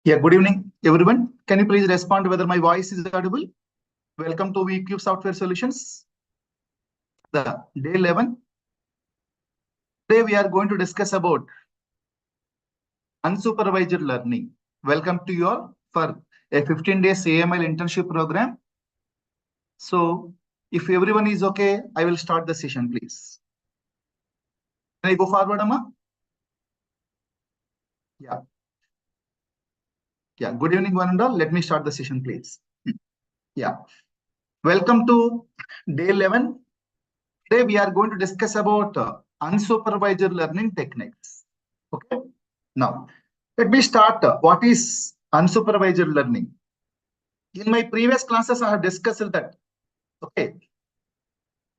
Yeah, good evening, everyone. Can you please respond whether my voice is audible? Welcome to VCube Software Solutions. The day 11. Today we are going to discuss about unsupervised learning. Welcome to you all for a 15 days AML internship program. So, if everyone is okay, I will start the session, please. Can I go forward, Amma? Yeah. Yeah. Good evening, one and all. Let me start the session, please. Yeah. Welcome to day 11. Today we are going to discuss about unsupervised learning techniques. Okay. Now, let me start. What is unsupervised learning? In my previous classes, I have discussed that. Okay.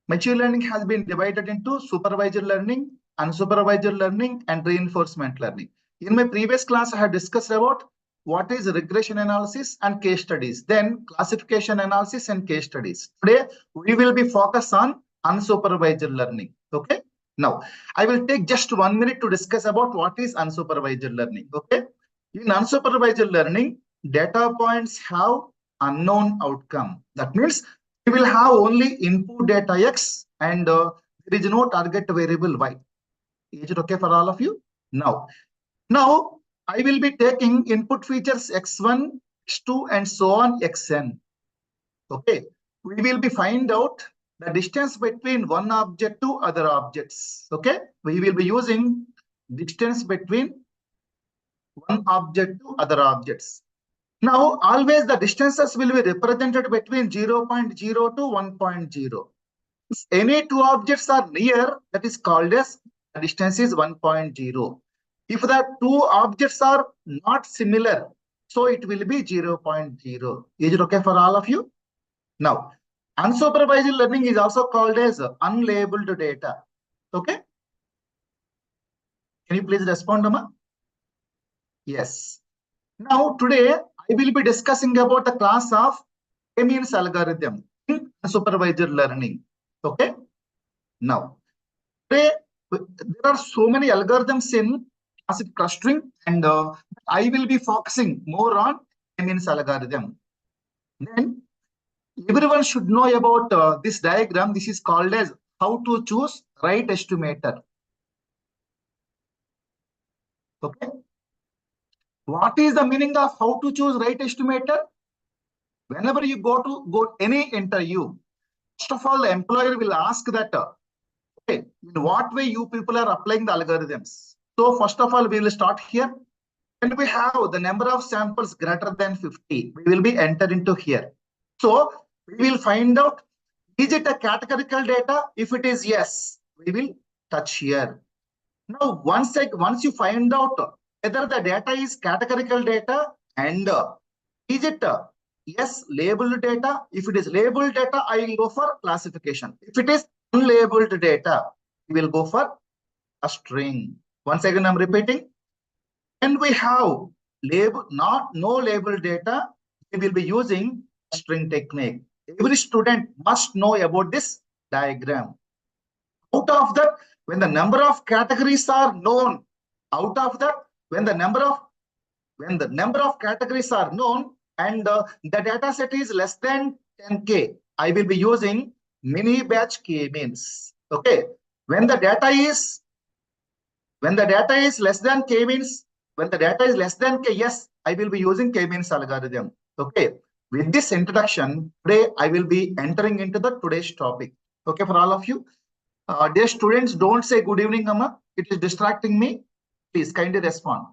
Machine learning has been divided into supervised learning, unsupervised learning, and reinforcement learning. In my previous class, I have discussed about what is regression analysis and case studies, then classification analysis and case studies. Today, we will be focused on unsupervised learning. Okay. Now, I will take just 1 minute to discuss about what is unsupervised learning. Okay. In unsupervised learning, data points have unknown outcome. That means we will have only input data X and there is no target variable Y. Is it okay for all of you? Now I will be taking input features X1, X2 and so on Xn. Okay. We will be find out the distance between one object to other objects. Okay. We will be using distance between one object to other objects. Now, always the distances will be represented between 0.0 to 1.0. If any two objects are near, that is called as the distance is 1.0. If the two objects are not similar, so it will be 0.0. Is it okay for all of you? Now, unsupervised learning is also called as unlabeled data. Okay? Can you please respond, Amma? Yes. Now, today I will be discussing about the class of k-means algorithm in unsupervised learning. Okay. Now, today there are so many algorithms in classic clustering, and I will be focusing more on k-means algorithm. Then everyone should know about this diagram. This is called as how to choose right estimator. Okay. What is the meaning of how to choose right estimator? Whenever you go any interview, first of all, the employer will ask that, okay, in what way you people are applying the algorithms. So first of all, we will start here. When we have the number of samples greater than 50, we will be entered into here. So we will find out, is it a categorical data? If it is yes, we will touch here. Now, once you find out whether the data is categorical data and is it yes labeled data. If it is labeled data, I will go for classification. If it is unlabeled data, we will go for a string. Once again, I'm repeating. When we have no labeled data, we will be using string technique. Every student must know about this diagram. Out of that, when the number of categories are known, out of that, when the number of categories are known and the data set is less than 10K, I will be using mini batch k-means. Okay. When the data is less than k-means, when the data is less than K, yes, I will be using k-means algorithm. Okay. With this introduction, today I will be entering into the today's topic. Okay, for all of you. Dear students, don't say good evening, Amma. It is distracting me. Please kindly respond.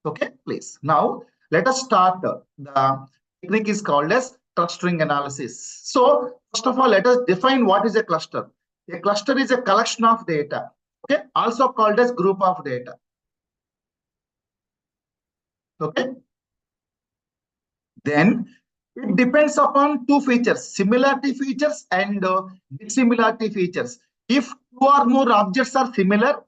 Okay, please. Now, let us start. The technique is called as clustering analysis. So, first of all, let us define what is a cluster. A cluster is a collection of data. Okay, also called as group of data. Okay. Then, it depends upon two features, similarity features and dissimilarity features. If two or more objects are similar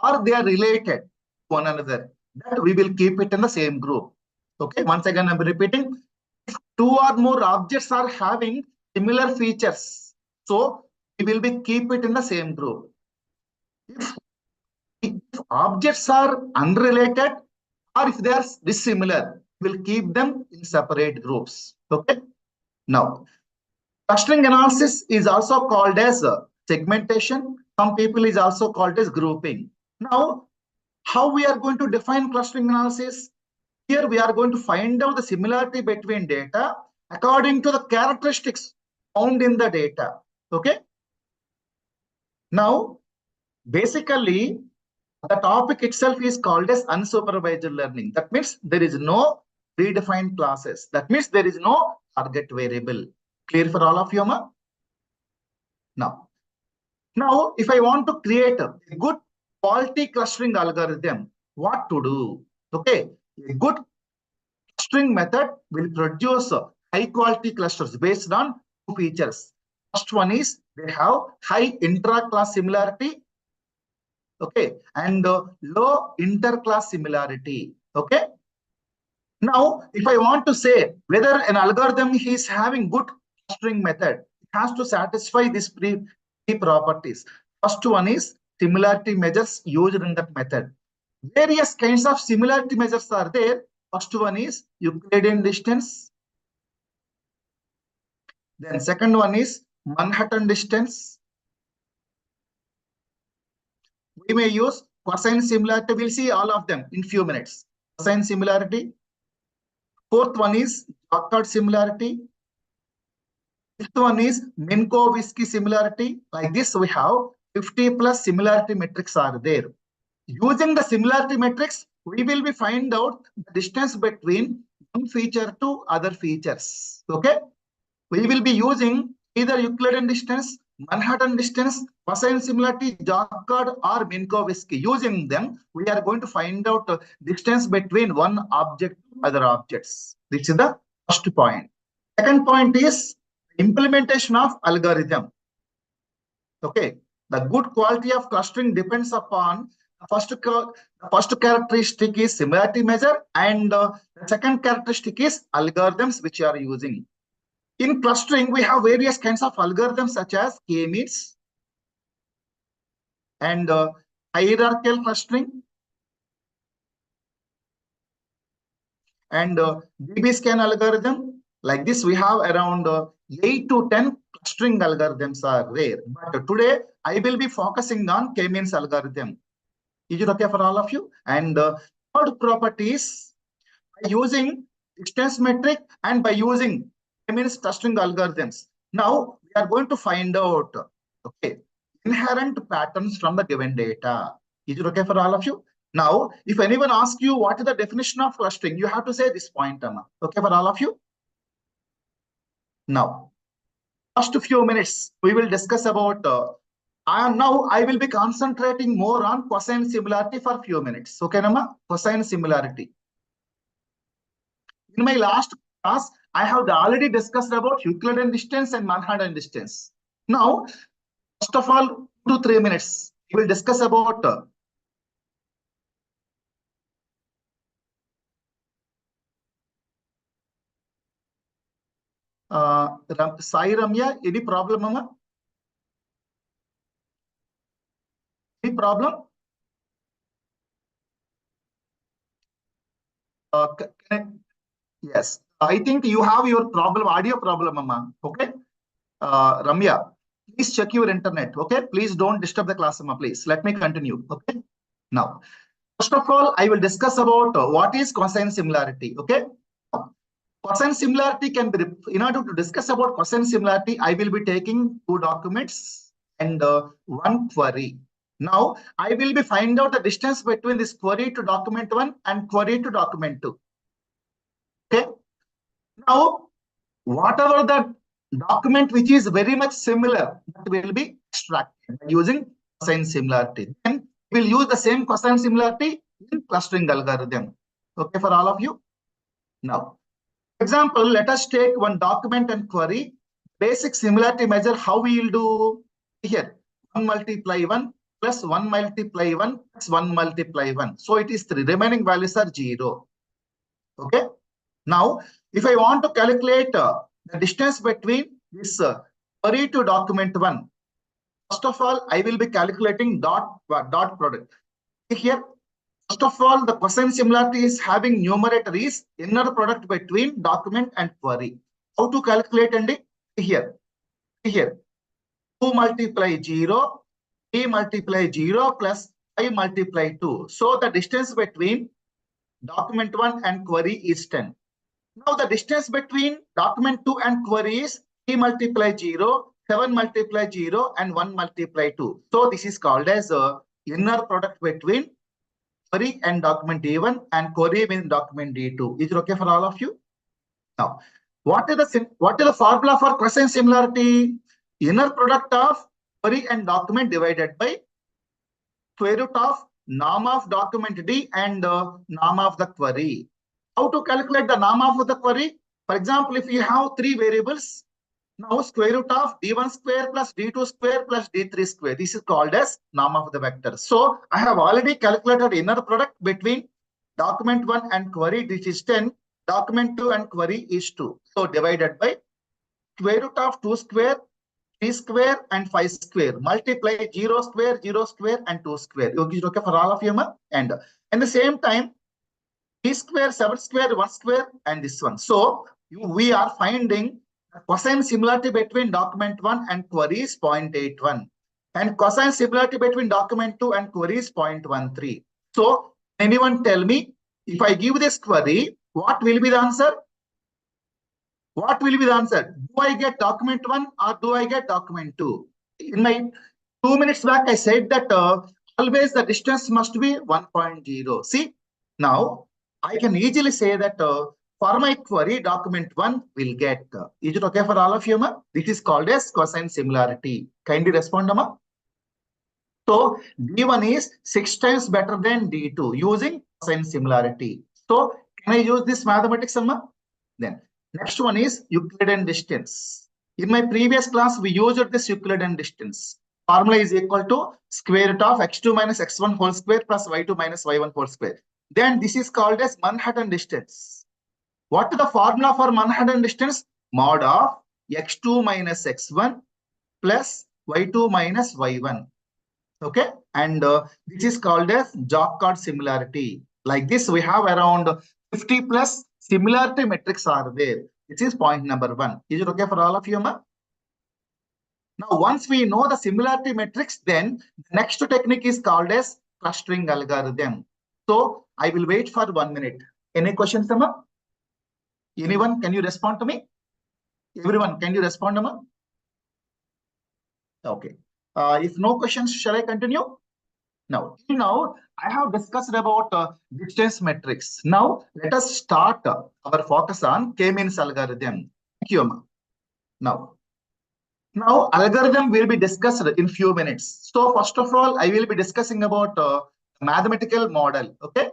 or they are related to one another, that we will keep it in the same group. Okay, once again, I'm repeating. If two or more objects are having similar features, so we will be keep it in the same group. If objects are unrelated or if they are dissimilar, We'll keep them in separate groups. Okay. Now, clustering analysis is also called as segmentation. Some people is also called as grouping. Now, how we are going to define clustering analysis? Here we are going to find out the similarity between data according to the characteristics found in the data. Okay. Now, basically, the topic itself is called as unsupervised learning. That means there is no predefined classes. That means there is no target variable. Clear for all of you, ma? Now, if I want to create a good quality clustering algorithm, what to do? Okay, a good clustering method will produce high quality clusters based on two features. First one is they have high intra-class similarity, okay, and low inter-class similarity, okay. Now, if I want to say whether an algorithm is having good clustering method, it has to satisfy these three properties. First one is similarity measures used in that method. Various kinds of similarity measures are there. First one is Euclidean distance. Then second one is Manhattan distance. We may use cosine similarity. We'll see all of them in few minutes. Cosine similarity. Fourth one is Jockard similarity. Fifth one is Minkowski similarity. Like this, we have 50 plus similarity metrics are there. Using the similarity matrix, we will be find out the distance between one feature to other features. Okay, we will be using either Euclidean distance, Manhattan distance, cosine similarity, Jockard, or Minkowski. Using them, we are going to find out distance between one object to other objects. This is the first point. Second point is implementation of algorithm. Okay, the good quality of clustering depends upon the first characteristic is similarity measure, and the second characteristic is algorithms which you are using. In clustering, we have various kinds of algorithms such as k-means and hierarchical clustering and BB-scan algorithm. Like this, we have around 8 to 10 clustering algorithms are there. But today, I will be focusing on k-means algorithm. Is it okay for all of you? And third property is by using distance metric and by using k-means clustering algorithms. Now, we are going to find out okay, inherent patterns from the given data. Is it okay for all of you? Now, if anyone asks you what is the definition of clustering, you have to say this point, Amma. Okay for all of you? Now, first few minutes, we will discuss about, now I will be concentrating more on cosine similarity for few minutes. Okay, Nama? Cosine similarity. In my last class, I have already discussed about Euclidean distance and Manhattan distance. Now, first of all, 2 to 3 minutes, we will discuss about Sai Ramya, any problem, Mama? Any problem? Yes, I think you have your problem, audio problem, Mama. Okay, Ramya, please check your internet. Okay, please don't disturb the class, Mama. Please let me continue. Okay, now first of all, I will discuss about what is cosine similarity. Okay, cosine similarity can be, in order to discuss about cosine similarity, I will be taking 2 documents and 1 query. Now, I will be find out the distance between this query to document 1 and query to document 2. Okay. Now, whatever the document which is very much similar, that will be extracted using cosine similarity. Then we will use the same cosine similarity in clustering algorithm. Okay, for all of you. Now, example, let us take one document and query. Basic similarity measure, how we will do here. 1 multiply 1 plus 1 multiply 1 plus 1 multiply 1. So it is 3. Remaining values are 0. Okay. Now, if I want to calculate the distance between this query to document 1, first of all, I will be calculating dot product. Here, First of all, the cosine similarity is having numerator is inner product between document and query. How to calculate and here. 2 multiply 0, 3 multiply 0 plus 5 multiply 2. So the distance between document 1 and query is 10. Now the distance between document 2 and query is 3 multiply 0, 7 multiply 0 and 1 multiply 2. So this is called as a inner product between query and document D1 and query with document D2. Is it okay for all of you? Now, what is the formula for cosine similarity? Inner product of query and document divided by square root of norm of document D and norm of the query. How to calculate the norm of the query? For example, if you have three variables, now square root of D1 square plus D2 square plus D3 square. This is called as norm of the vector. So I have already calculated inner product between document 1 and query, which is 10. Document 2 and query is 2. So divided by square root of 2 square, 3 square and 5 square. Multiply 0 square, 0 square and 2 square. Okay for all of you. And at the same time, 3 square, 7 square, 1 square and this one. So we are finding cosine similarity between document 1 and query is 0.81. And cosine similarity between document 2 and query is 0.13. So anyone tell me, if I give this query, what will be the answer? What will be the answer? Do I get document 1 or do I get document 2? In my 2 minutes back, I said that always the distance must be 1.0. See, now I can easily say that for my query, document 1 will get. Is it okay for all of you? This is called as cosine similarity. Kindly respond, Amma. So D1 is 6 times better than D2 using cosine similarity. So can I use this mathematics, Amma? Then next one is Euclidean distance. In my previous class, we used this Euclidean distance. Formula is equal to square root of x2 minus x1 whole square plus y2 minus y1 whole square. Then this is called as Manhattan distance. What is the formula for Manhattan distance? Mod of x2 minus x1 plus y2 minus y1. Okay, and this is called as Jacquard similarity. Like this, we have around 50 plus similarity metrics are there. This is point number 1. Is it okay for all of you, ma? Now, once we know the similarity metrics, then the next technique is called as clustering algorithm. So I will wait for 1 minute. Any questions, ma? Anyone? Can you respond to me? Everyone, can you respond, ma? Okay. If no questions, shall I continue? Now, I have discussed about distance metrics. Now, let us start our focus on K-means algorithm. Thank you, Amma. Now, algorithm will be discussed in few minutes. So, first of all, I will be discussing about mathematical model. Okay?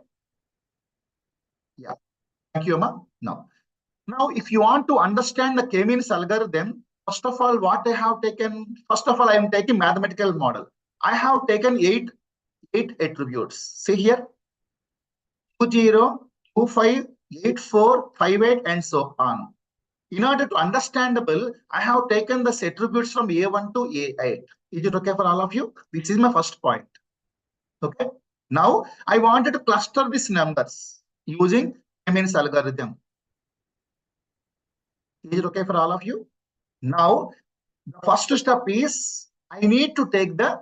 Yeah. Thank you, Amma. Now, if you want to understand the K-means algorithm, first of all, what I have taken, first of all, I am taking mathematical model. I have taken eight attributes. See here, 20, 25, 84, 58, and so on. In order to understandable, I have taken the attributes from A1 to A8. Is it okay for all of you? This is my first point. Okay. Now, I wanted to cluster these numbers using K-means algorithm. Is it okay for all of you? Now, the first step is I need to take the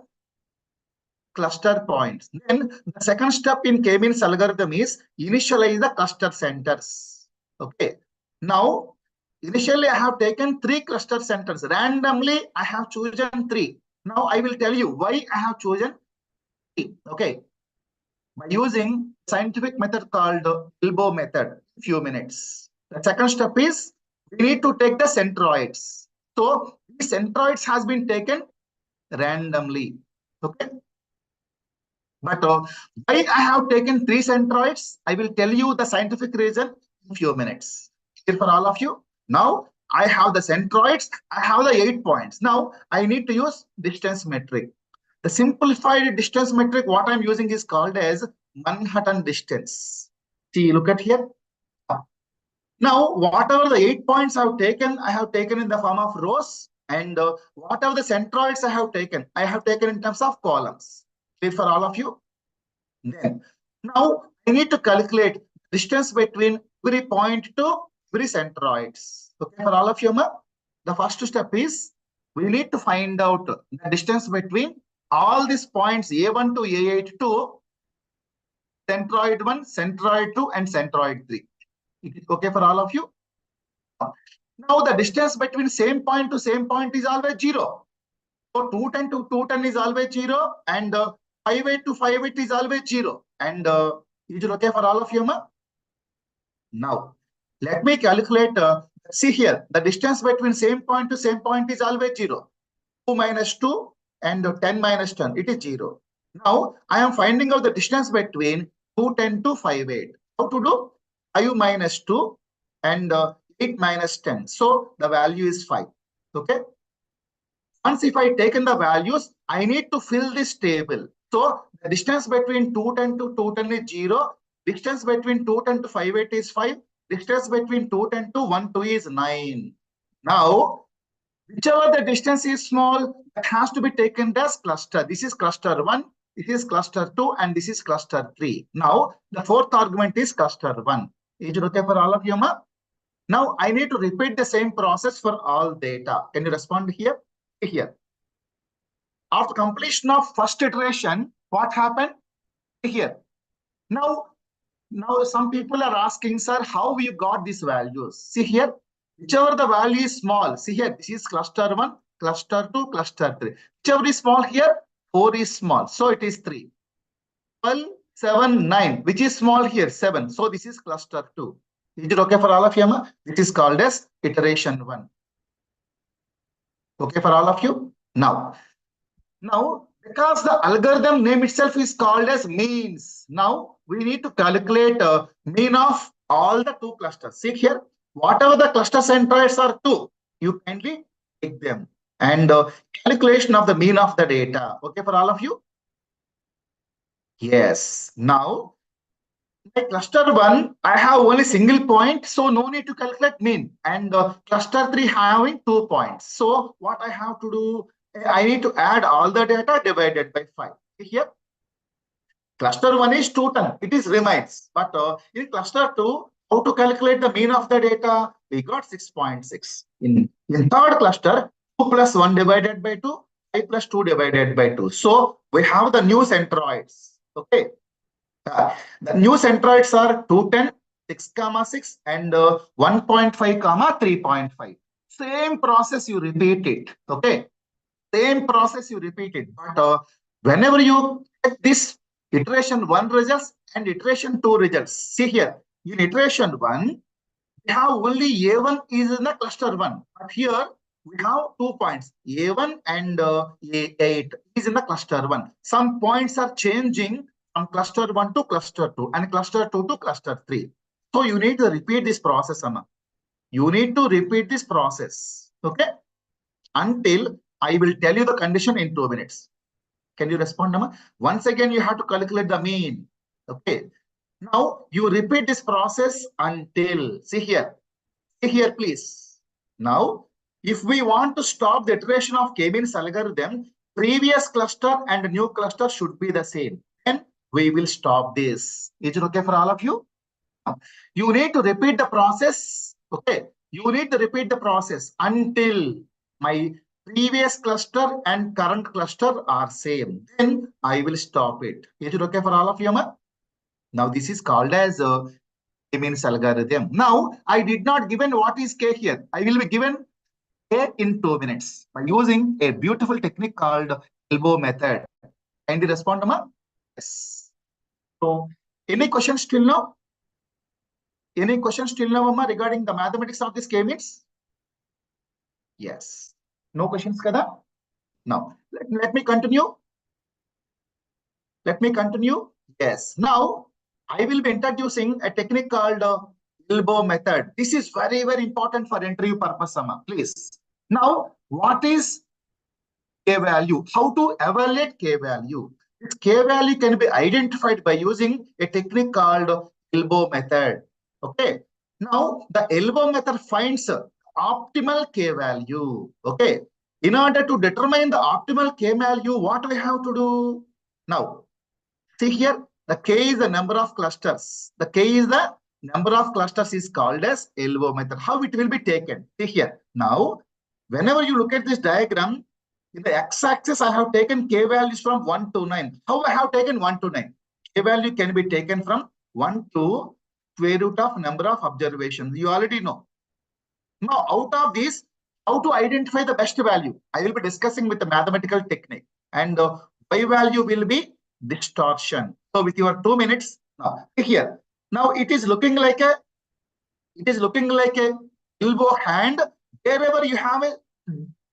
cluster points. Then the second step in K-means algorithm is initialize the cluster centers. Okay. Now, initially I have taken 3 cluster centers. Randomly, I have chosen 3. Now, I will tell you why I have chosen 3. Okay. By using scientific method called elbow method, few minutes. The second step is we need to take the centroids. So, the centroids has been taken randomly. Okay. But why I have taken 3 centroids, I will tell you the scientific reason in few minutes. Here for all of you. Now, I have the centroids, I have the 8 points. Now, I need to use distance metric. The simplified distance metric, what I'm using is called as Manhattan distance. See, look at here. Now, whatever the 8 points I have taken in the form of rows, and whatever the centroids I have taken in terms of columns. Clear for all of you? Then, Now I need to calculate distance between every point to every centroids. Okay, for all of you, the first step is we need to find out the distance between all these points A1 to A8 to centroid 1, centroid 2, and centroid 3. It is okay for all of you? Now the distance between same point to same point is always 0. So 210 to 210 is always 0, and 58 to 58 is always 0. And is it okay for all of you? Now, let me calculate. See here, the distance between same point to same point is always 0. 2 minus 2 and 10 minus 10, it is 0. Now, I am finding out the distance between 210 to 58. How to do? 5 minus 2 and 8 minus 10. So, the value is 5. Okay. Once if I taken the values, I need to fill this table. So, the distance between 210 to 210 is 0. Distance between 210 to 58 is 5. Distance between 210 to 12 is 9. Now, whichever the distance is small, that has to be taken as cluster. This is cluster 1, this is cluster 2, and this is cluster 3. Now, the fourth argument is cluster 1. Is it okay for all of you, ma? Now, I need to repeat the same process for all data. Can you respond here? Here. After completion of first iteration, what happened? Here. Now some people are asking, sir, how you got these values? See here, whichever the value is small. See here, this is cluster 1, cluster 2, cluster 3. Whichever is small here, 4 is small. So it is 3. 12, 7, 9. Which is small here? 7. So this is cluster 2. Is it okay for all of you? This is called as iteration 1. Okay for all of you? Now, because the algorithm name itself is called as means, now we need to calculate mean of all the 2 clusters. See here, whatever the cluster centroids are 2, you kindly take them. And calculation of the mean of the data. Okay for all of you? Yes. Now, my cluster 1, I have only single point, so no need to calculate mean. And cluster 3 having 2 points. So what I have to do, I need to add all the data divided by 5. Here, cluster 1 is 210. It is remains. But in cluster 2, how to calculate the mean of the data? We got 6.6. In third cluster, 2 plus 1 divided by 2, 5 plus 2 divided by 2. So we have the new centroids. Okay. The new centroids are 210, 6, 6, and 1.5, 3.5. Same process you repeat it. Okay. Same process you repeat it. But whenever you get this iteration 1 results and iteration 2 results, see here, in iteration 1, we have only A1 is in the cluster 1. But here we have 2 points, A1 and A8 is in the cluster 1. Some points are changing from cluster 1 to cluster 2 and cluster 2 to cluster 3. So you need to repeat this process, Amma. You need to repeat this process. Okay. Until I will tell you the condition in 2 minutes. Can you respond, Amma? Once again, you have to calculate the mean. Okay. Now, you repeat this process until, see here, please. Now, if we want to stop the iteration of K-means algorithm, previous cluster and new cluster should be the same. And we will stop this. Is it okay for all of you? You need to repeat the process. Okay. You need to repeat the process until my previous cluster and current cluster are same. Then I will stop it. Is it okay for all of you? Now this is called as K-means algorithm. Now I did not given what is K here. I will be given K in 2 minutes by using a beautiful technique called elbow method. Can you respond, Amma? Yes. So any questions till now? Any questions till now, Amma, regarding the mathematics of this K-means? Yes. No questions, kada? Now, let me continue. Let me continue. Yes. Now, I will be introducing a technique called elbow method. This is very, very important for interview purpose, Amma. Please. Now, what is K value? How to evaluate K value? This K value can be identified by using a technique called elbow method. Okay. Now, the elbow method finds optimal K value. Okay. In order to determine the optimal K value, what we have to do? Now, see here, The K is the number of clusters. The K is the number of clusters is called as elbow method. How it will be taken? See here. Now, whenever you look at this diagram, in the x-axis, I have taken K values from 1 to 9. How I have taken 1 to 9? K value can be taken from 1 to square root of number of observations. You already know. Now, out of this, how to identify the best value? I will be discussing with the mathematical technique. And Y value will be distortion. So with your 2 minutes, now here. Now it is looking like a elbow hand. Wherever you have a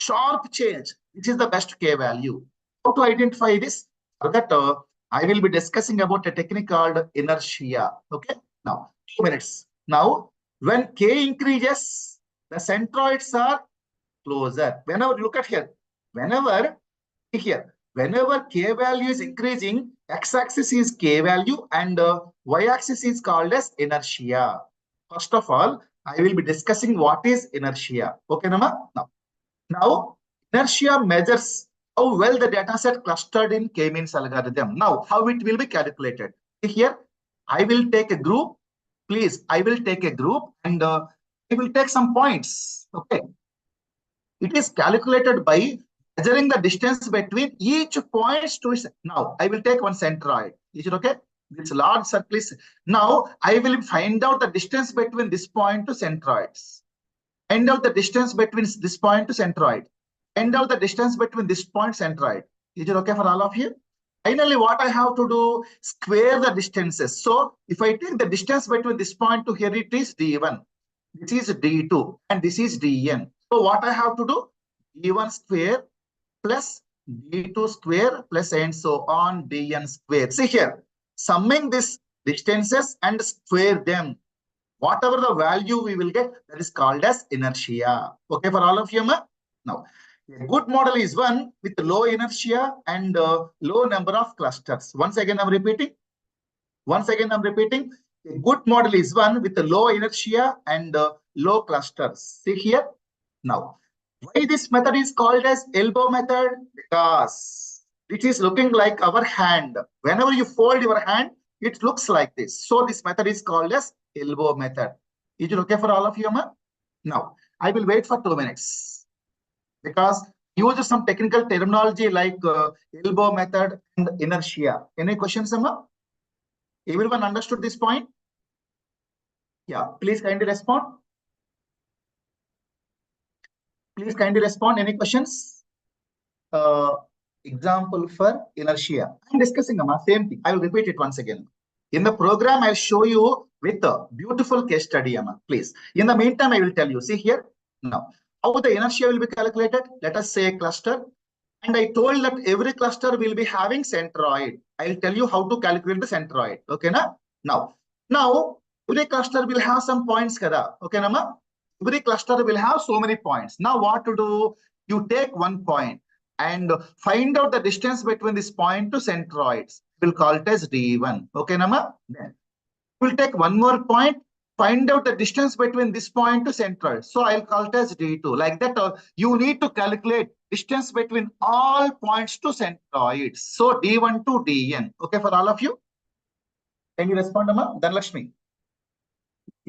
sharp change, which is the best K value. How to identify this? For that, I will be discussing about a technique called inertia. Okay. Now 2 minutes. Now when K increases, the centroids are closer. Whenever look at here, whenever K value is increasing, x-axis is K value and y-axis is called as inertia. First of all, I will be discussing what is inertia. Okay, Nama? Now, inertia measures how well the data set clustered in K-means algorithm. Now, how it will be calculated. Here, I will take a group. Please, I will take a group and I will take some points. Okay. It is calculated by measuring the distance between each points to. Now, I will take one centroid. Is it okay? This large circle is. Now, I will find out the distance between this point to centroids. Find out the distance between this point to centroid. Find out the distance between this point centroid. Is it okay for all of you? Finally, what I have to do? Square the distances. So, if I take the distance between this point to here, it is D1. This is D2 and this is Dn. So what I have to do? D1 square plus D2 square plus and so on Dn square. See here, summing these distances and square them. Whatever the value we will get, that is called as inertia. Okay for all of you? Now, a good model is one with low inertia and low number of clusters. Once again, I'm repeating. A good model is one with a low inertia and low clusters. See here. Now, why this method is called as elbow method? Because it is looking like our hand. Whenever you fold your hand, it looks like this. So this method is called as elbow method. Is it okay for all of you? Now, I will wait for 2 minutes because use some technical terminology like elbow method and inertia. Any questions, Amma? Everyone understood this point? Yeah, please kindly respond. Please kindly respond. Any questions? Example for inertia. I'm discussing Amma, same thing. I will repeat it once again. In the program, I'll show you with a beautiful case study, Amma. Please. In the meantime, I will tell you. See here. Now, how the inertia will be calculated? Let us say a cluster. And I told that every cluster will be having centroid. I'll tell you how to calculate the centroid. Okay, na? Now, every cluster will have some points, kada. Okay, Nama? Every cluster will have so many points. Now, what to do? You take one point and find out the distance between this point to centroids. We'll call it as D1. Okay, Nama? Then we'll take one more point, find out the distance between this point to centroid. So I'll call it as D2. Like that, you need to calculate distance between all points to centroids. So D1 to Dn. Okay, for all of you? Can you respond, Amma? Dhanlakshmi.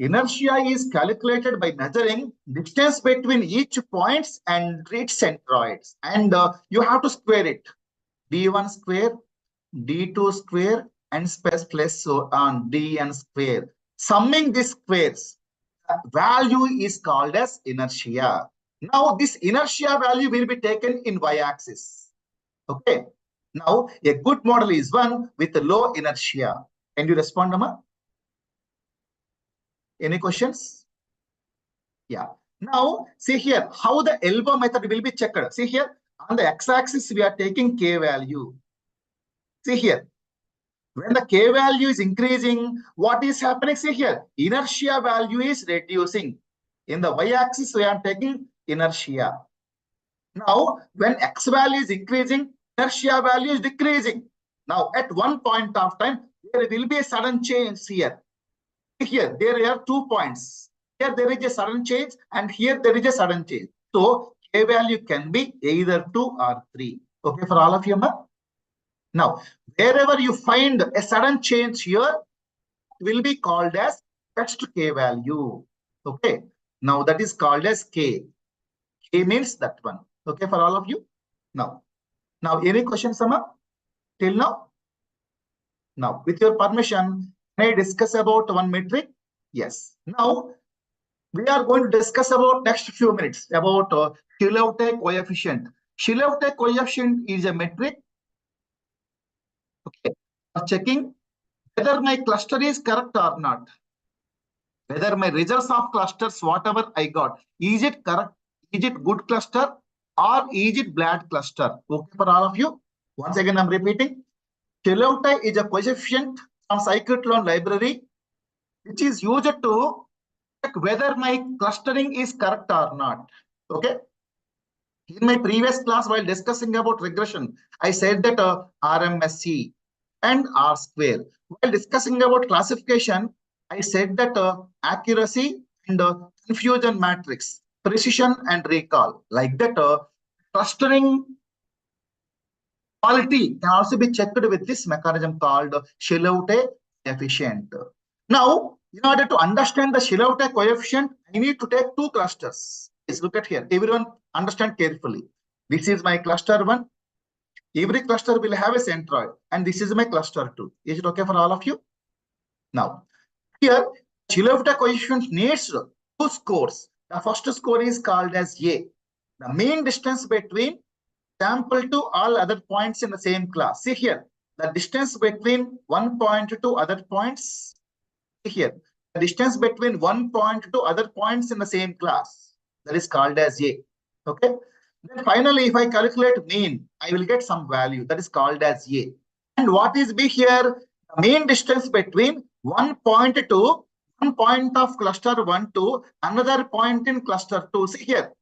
Inertia is calculated by measuring distance between each points and its centroids. And you have to square it. D1 square, D2 square, and space plus so on Dn square. Summing these squares, value is called as inertia. Now, this inertia value will be taken in y-axis. Okay. Now, a good model is one with a low inertia. Can you respond, Amma? Any questions? Yeah. Now, see here, how the elbow method will be checked. See here, on the x-axis, we are taking K value. See here, when the K value is increasing, what is happening? See here, inertia value is reducing. In the y-axis, we are taking inertia. Now, when x value is increasing, inertia value is decreasing. Now, at one point of time, there will be a sudden change here. Here, there are 2 points. Here, there is a sudden change, and here, there is a sudden change. So, K value can be either 2 or 3. Okay, for all of you, ma? Now, wherever you find a sudden change here, it will be called as test K value. Okay. Now that is called as K. K means that one. Okay, for all of you. Now any questions, Sama? Till now? Now, with your permission, can I discuss about one metric? Yes. Now, we are going to discuss about next few minutes about Shilevte coefficient. Shilevte coefficient is a metric, okay, for checking whether my cluster is correct or not. Whether my results of clusters, whatever I got, is it correct? Is it good cluster or is it bad cluster? Okay, for all of you. Once again, I'm repeating. Shilevte is a coefficient from scikit-learn library, which is used to check whether my clustering is correct or not. Okay. In my previous class, while discussing about regression, I said that RMSE and R square. While discussing about classification, I said that accuracy and confusion matrix, precision and recall. Like that, clustering quality can also be checked with this mechanism called Shilevte coefficient. Now, in order to understand the Shilevte coefficient, I need to take two clusters. Let's look at here. Everyone understand carefully. This is my cluster 1. Every cluster will have a centroid. And this is my cluster 2. Is it okay for all of you? Now, here, Shilevte coefficient needs two scores. The first score is called as A. The mean distance between sample to all other points in the same class. See here, the distance between one point to other points. See here, the distance between one point to other points in the same class. That is called as A. Okay. Then finally, if I calculate mean, I will get some value that is called as A. And what is B here? The mean distance between one point of cluster 1 to another point in cluster 2. See here,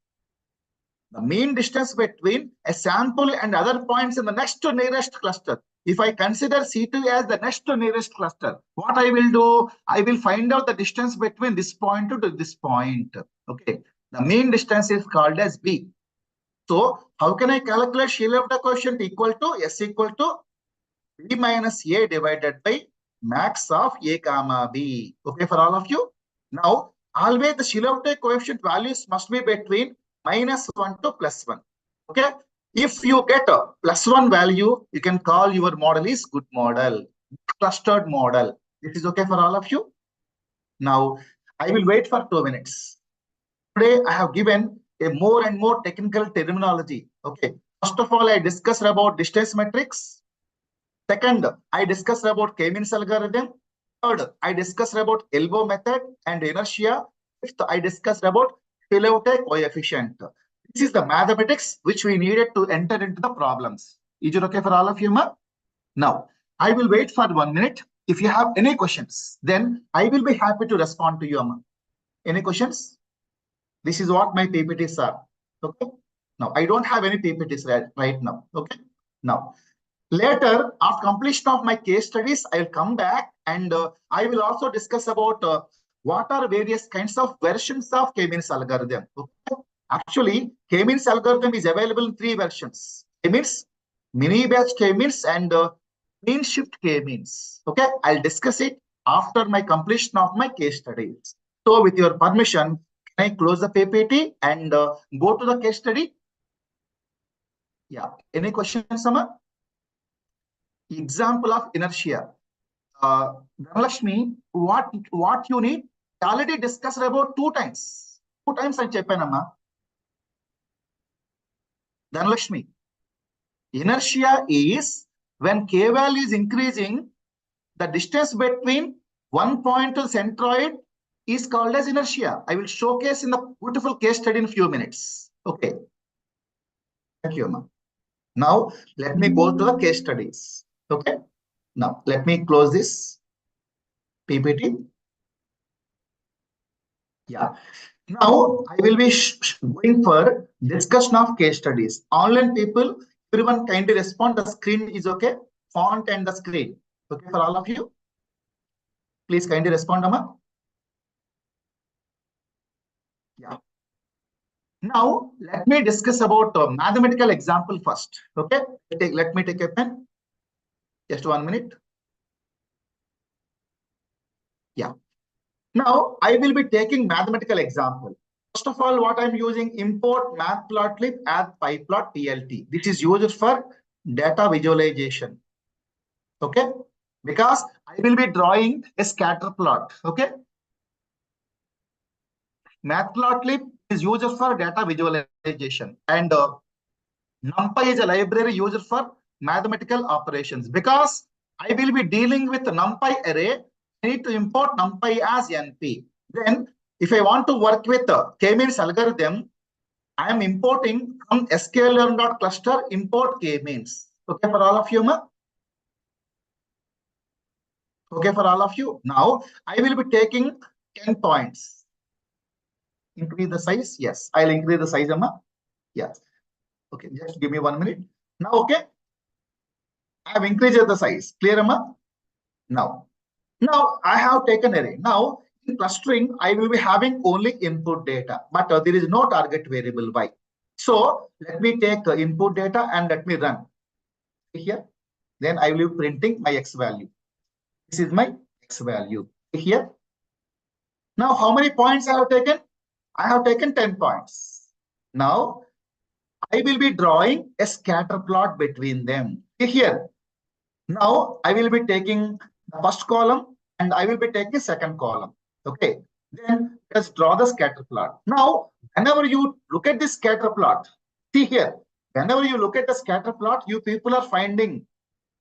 the mean distance between a sample and other points in the next to nearest cluster. If I consider C2 as the next to nearest cluster, what I will do, I will find out the distance between this point to this point. Okay. The mean distance is called as B. So how can I calculate Shilevte coefficient equal to S equal to B minus A divided by max of A comma B. Okay, for all of you. Now, always the Shilevte coefficient values must be between -1 to +1. Okay. If you get a +1 value, you can call your model is good model, clustered model. This is okay for all of you. Now, I will wait for 2 minutes. Today, I have given a more and more technical terminology. Okay. First of all, I discussed about distance metrics. Second, I discussed about K-means algorithm. Third, I discussed about elbow method and inertia. Fifth, I discussed about Shilevte coefficient. This is the mathematics which we needed to enter into the problems. Is it okay for all of you, ma? Now, I will wait for 1 minute. If you have any questions, then I will be happy to respond to you, ma. Any questions? This is what my PPTs are. Okay. Now, I don't have any PPTs right now. Okay. Now, later, after completion of my case studies, I will come back and I will also discuss about what are various kinds of versions of K-means algorithm. Okay? Actually, K-means algorithm is available in 3 versions. K-means, mini-batch K-means and mean shift K-means. Okay, I'll discuss it after my completion of my case studies. So with your permission, can I close the PPT and go to the case study? Yeah, any questions, Sama? Example of inertia. Dhanalakshmi, what you need? I already discussed about 2 times. 2 times I cheppanamma. Dhanalakshmi, inertia is when K value is increasing, the distance between one point to the centroid is called as inertia. I will showcase in the beautiful case study in a few minutes. Okay. Thank you, Amma. Now, let me go to the case studies. Okay. Now, let me close this PPT. Yeah. Now, I will be going for discussion of case studies. Online people, everyone kindly respond. The screen is okay. Font and the screen. Okay for all of you. Please kindly respond, Amma. Yeah. Now, let me discuss about mathematical example first. Okay. Let me take a pen. Just 1 minute. Yeah. Now I will be taking mathematical example. First of all, what I'm using, import matplotlib as pyplot.plt. This is used for data visualization. Okay, because I will be drawing a scatter plot. Okay, matplotlib is used for data visualization, and NumPy is a library used for mathematical operations. Because I will be dealing with the NumPy array, I need to import NumPy as NP. Then, if I want to work with the k-means algorithm, I am importing from sklearn.cluster import k-means. Okay for all of you, ma? Okay for all of you. Now, I will be taking 10 points. Increase the size? Yes, I'll increase the size, Amma. Yes. Okay, just give me 1 minute. Now, okay, I have increased the size. Clear, Amma? Now I have taken array. Now, in clustering, I will be having only input data, but there is no target variable y. So, let me take input data and let me run. See here. Then I will be printing my x value. This is my x value. See here. Now, how many points I have taken? I have taken 10 points. Now, I will be drawing a scatter plot between them. See here. Now, I will be taking the first column and I will be taking second column. Okay. Then let's draw the scatter plot. Now, whenever you look at this scatter plot, see here. Whenever you look at the scatter plot, you people are finding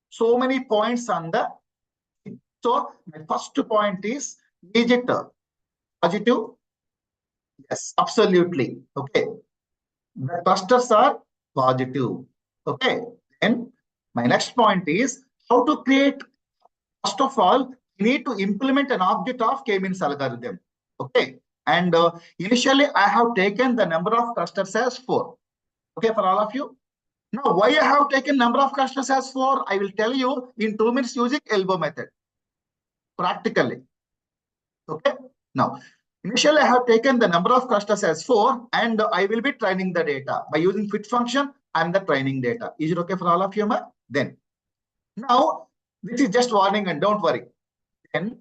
so many points on the. So, my first point is it positive? Yes, absolutely. Okay. The clusters are positive. Okay. Then my next point is how to create. First of all, you need to implement an object of k-means algorithm. Okay. And initially, I have taken the number of clusters as 4. Okay, for all of you. Now, why I have taken number of clusters as 4? I will tell you in 2 minutes using elbow method. Practically. Okay. Now, initially, I have taken the number of clusters as 4, and I will be training the data. By using fit function, I'm the training data. Is it okay for all of you? Then, now, this is just warning and don't worry. Then,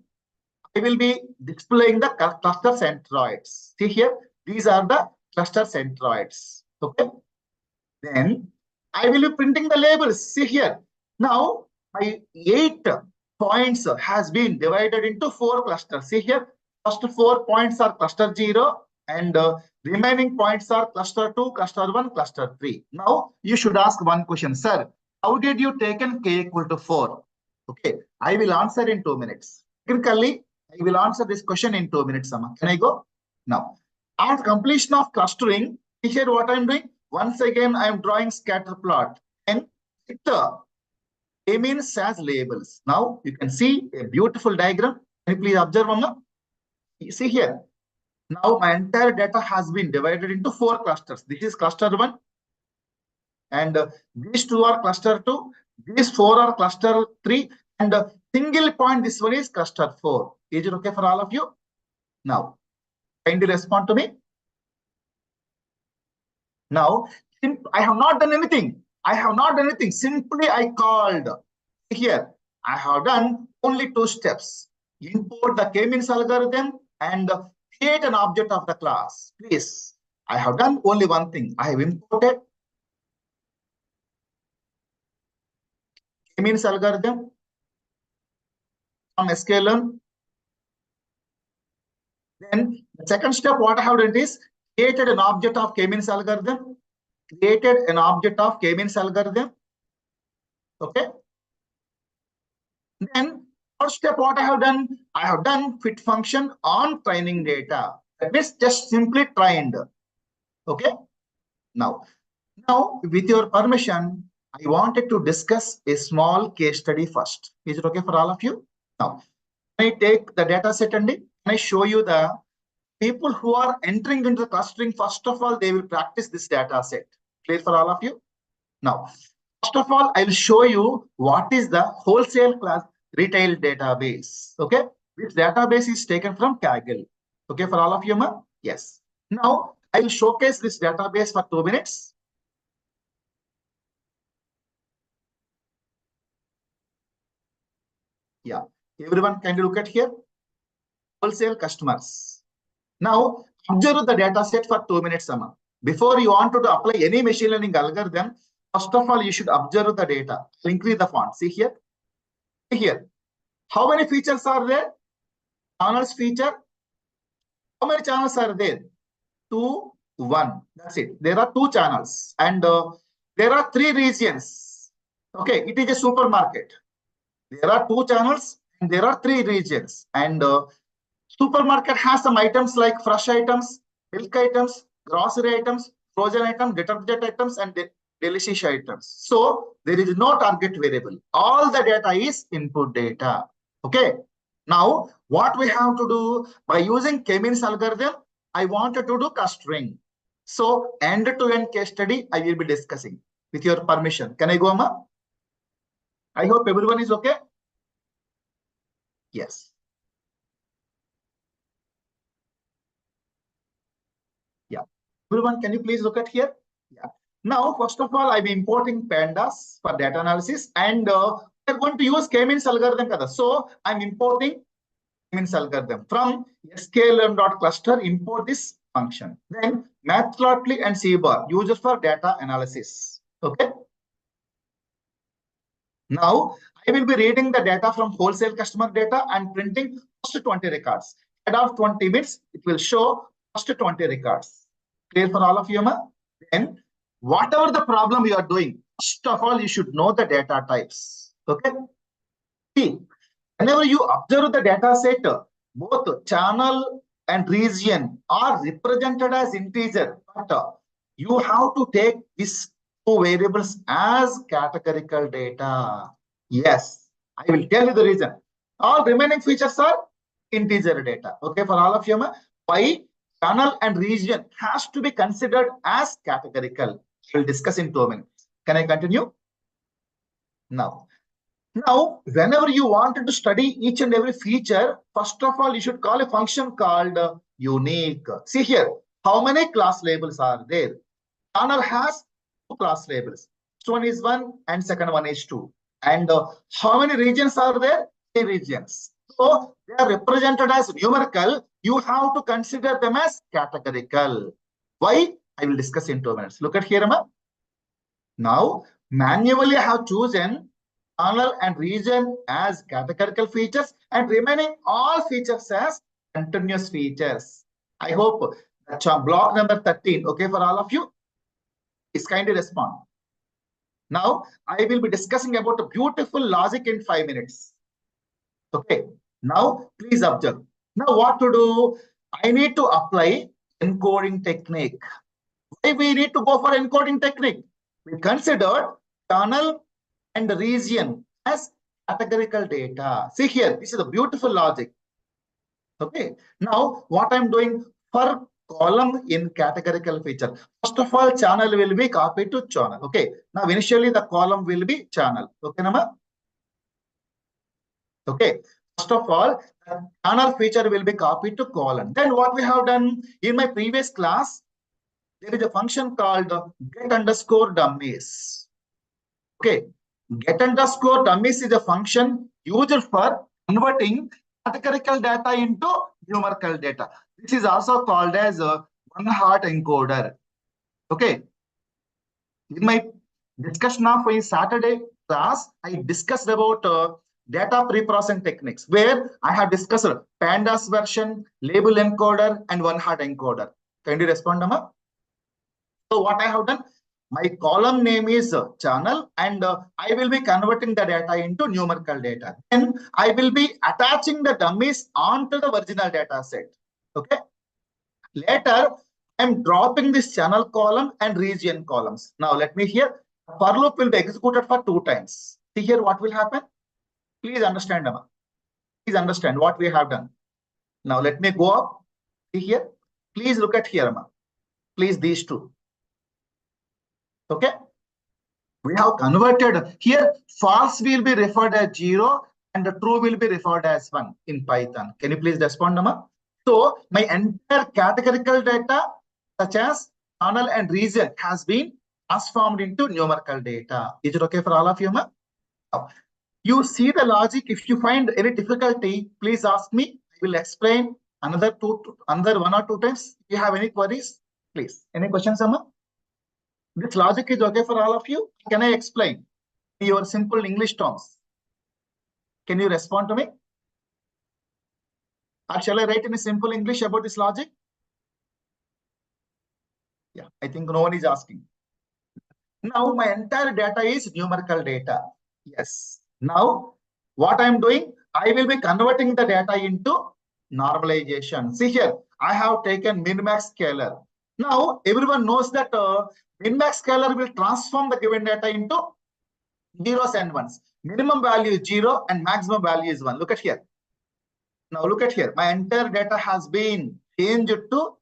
I will be displaying the cluster centroids. See here, these are the cluster centroids. Okay. Then, I will be printing the labels. See here. Now, my 8 points has been divided into 4 clusters. See here, first 4 points are cluster 0 and remaining points are cluster 2, cluster 1, cluster 3. Now, you should ask one question, sir, how did you taken k equal to 4? Okay, I will answer in 2 minutes. Technically, I will answer this question in 2 minutes, Sama. Can I go? Now, at completion of clustering, here what I'm doing? Once again, I'm drawing scatter plot and it k-means as labels. Now you can see a beautiful diagram. Can you please observe, Amma? You see here. Now my entire data has been divided into 4 clusters. This is cluster 1, and these 2 are cluster 2. These 4 are cluster 3, and single point. This one is cluster 4. Is it okay for all of you? Now, kindly respond to me. Now, I have not done anything. I have not done anything. Simply, I called. Here, I have done only 2 steps. Import the k-means algorithm and create an object of the class. Please, I have done only one thing. I have imported k-means algorithm from sklearn. Then the second step, what I have done is created an object of k-means algorithm. Created an object of k-means algorithm. Okay. Then first step, what I have done? I have done fit function on training data. That means just simply trained. Okay. Now with your permission, I wanted to discuss a small case study first. Is it okay for all of you? Now, can I take the data set and can I show you the people who are entering into the clustering? First of all, they will practice this data set. Clear for all of you? Now, first of all, I will show you what is the wholesale class retail database. Okay, this database is taken from Kaggle. Okay, for all of you, ma? Yes. Now, I will showcase this database for 2 minutes. Yeah. Everyone, can you look at here? Wholesale customers. Now, observe the data set for 2 minutes, Sama. Before you want to apply any machine learning algorithm, first of all, you should observe the data. Increase the font. See here. See here. How many features are there? Channels feature. How many channels are there? 2, 1. That's it. There are 2 channels. And there are 3 regions. Okay, it is a supermarket. There are 2 channels and there are 3 regions. And supermarket has some items like fresh items, milk items, grocery items, frozen items, detergent items, and delicious items. So there is no target variable. All the data is input data. Okay. Now, what we have to do by using K-means algorithm, I wanted to do clustering. So end-to-end case study I will be discussing with your permission. Can I go, Amma? I hope everyone is okay. Yes. Yeah. Everyone, can you please look at here? Yeah. Now, first of all, I'm importing pandas for data analysis, and we're going to use K-means algorithm. So I'm importing K-means algorithm from sklearn.cluster. Import this function. Then matplotlib and cbar used for data analysis. Okay. Now I will be reading the data from wholesale customer data and printing first 20 records. At of 20 bits, it will show first 20 records. Clear for all of you, ma? Then whatever the problem you are doing, first of all, you should know the data types. Okay. See, whenever you observe the data set, both channel and region are represented as integer, but you have to take these 2 variables as categorical data. Yes, I will tell you the reason. All remaining features are integer data. Okay, for all of you, why channel and region has to be considered as categorical. We'll discuss in 2 minutes. Can I continue? Now, whenever you wanted to study each and every feature, first of all, you should call a function called unique. See here, how many class labels are there? Channel has 2 class labels. First one is 1 and second one is 2. And how many regions are there? 3 regions. So they are represented as numerical. You have to consider them as categorical. Why? I will discuss in 2 minutes. Look at here, Amma. Now, manually I have chosen channel and region as categorical features and remaining all features as continuous features. I hope that block number 13, okay, for all of you, is kindly respond. Now, I will be discussing about a beautiful logic in 5 minutes. Okay, now please observe. Now, what to do? I need to apply encoding technique. Why we need to go for encoding technique? We considered channel and region as categorical data. See here, this is a beautiful logic. Okay. Now, what I'm doing for column in categorical feature. First of all, channel will be copied to channel. Okay. Now, initially the column will be channel. Okay, Nama? Okay. First of all, channel feature will be copied to column. Then what we have done in my previous class, there is a function called get underscore dummies. Okay. Get underscore dummies is a function used for converting categorical data into numerical data. This is also called as a one-hot encoder. Okay. In my discussion of a Saturday class, I discussed about data pre-processing techniques, where I have discussed pandas version, label encoder, and one-hot encoder. Can you respond, Amma? So what I have done? My column name is channel, and I will be converting the data into numerical data. Then I will be attaching the dummies onto the original data set. Okay. Later, I'm dropping this channel column and region columns. Now let me here. For loop will be executed for 2 times. See here what will happen. Please understand, Amma. Please understand what we have done. Now let me go up. See here. Please look at here, Amma. Please these 2. Okay. We have converted here. False will be referred as 0 and the true will be referred as 1 in Python. Can you please respond, Amma? So my entire categorical data, such as channel and region, has been transformed into numerical data. Is it okay for all of you, Amma? You see the logic. If you find any difficulty, please ask me. I will explain another one or two times. If you have any queries, please. Any questions, Amma? This logic is okay for all of you? Can I explain in your simple English terms? Can you respond to me? Or shall I write in a simple English about this logic? Yeah, I think no one is asking. Now my entire data is numerical data. Yes. Now what I'm doing, I will be converting the data into normalization. See here, I have taken min-max scalar. Now everyone knows that min-max scalar will transform the given data into zeros and ones. Minimum value is 0 and maximum value is 1. Look at here. Now look at here. My entire data has been changed to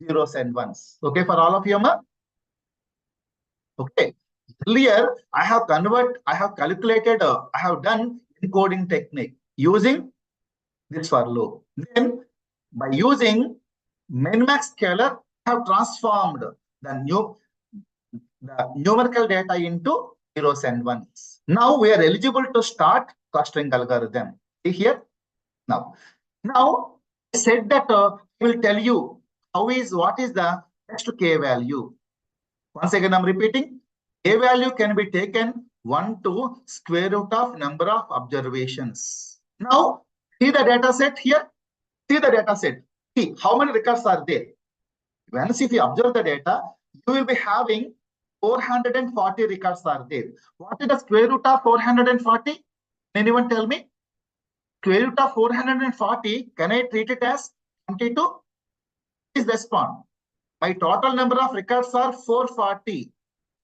zeros and ones. Okay, for all of you, ma? Okay. Earlier, I have calculated, I have done encoding technique using this for loop. Then, by using min-max scalar, I have transformed the numerical data into zeros and ones. Now we are eligible to start clustering algorithm. See here. Now I said that I will tell you what is the next k value. Once again, I'm repeating. A value can be taken 1 to square root of number of observations. Now, see the data set here. See the data set. See how many records are there. Once if you observe the data, you will be having 440 records are there. What is the square root of 440? Anyone tell me? Square root of 440, can I treat it as 22? Please respond. My total number of records are 440.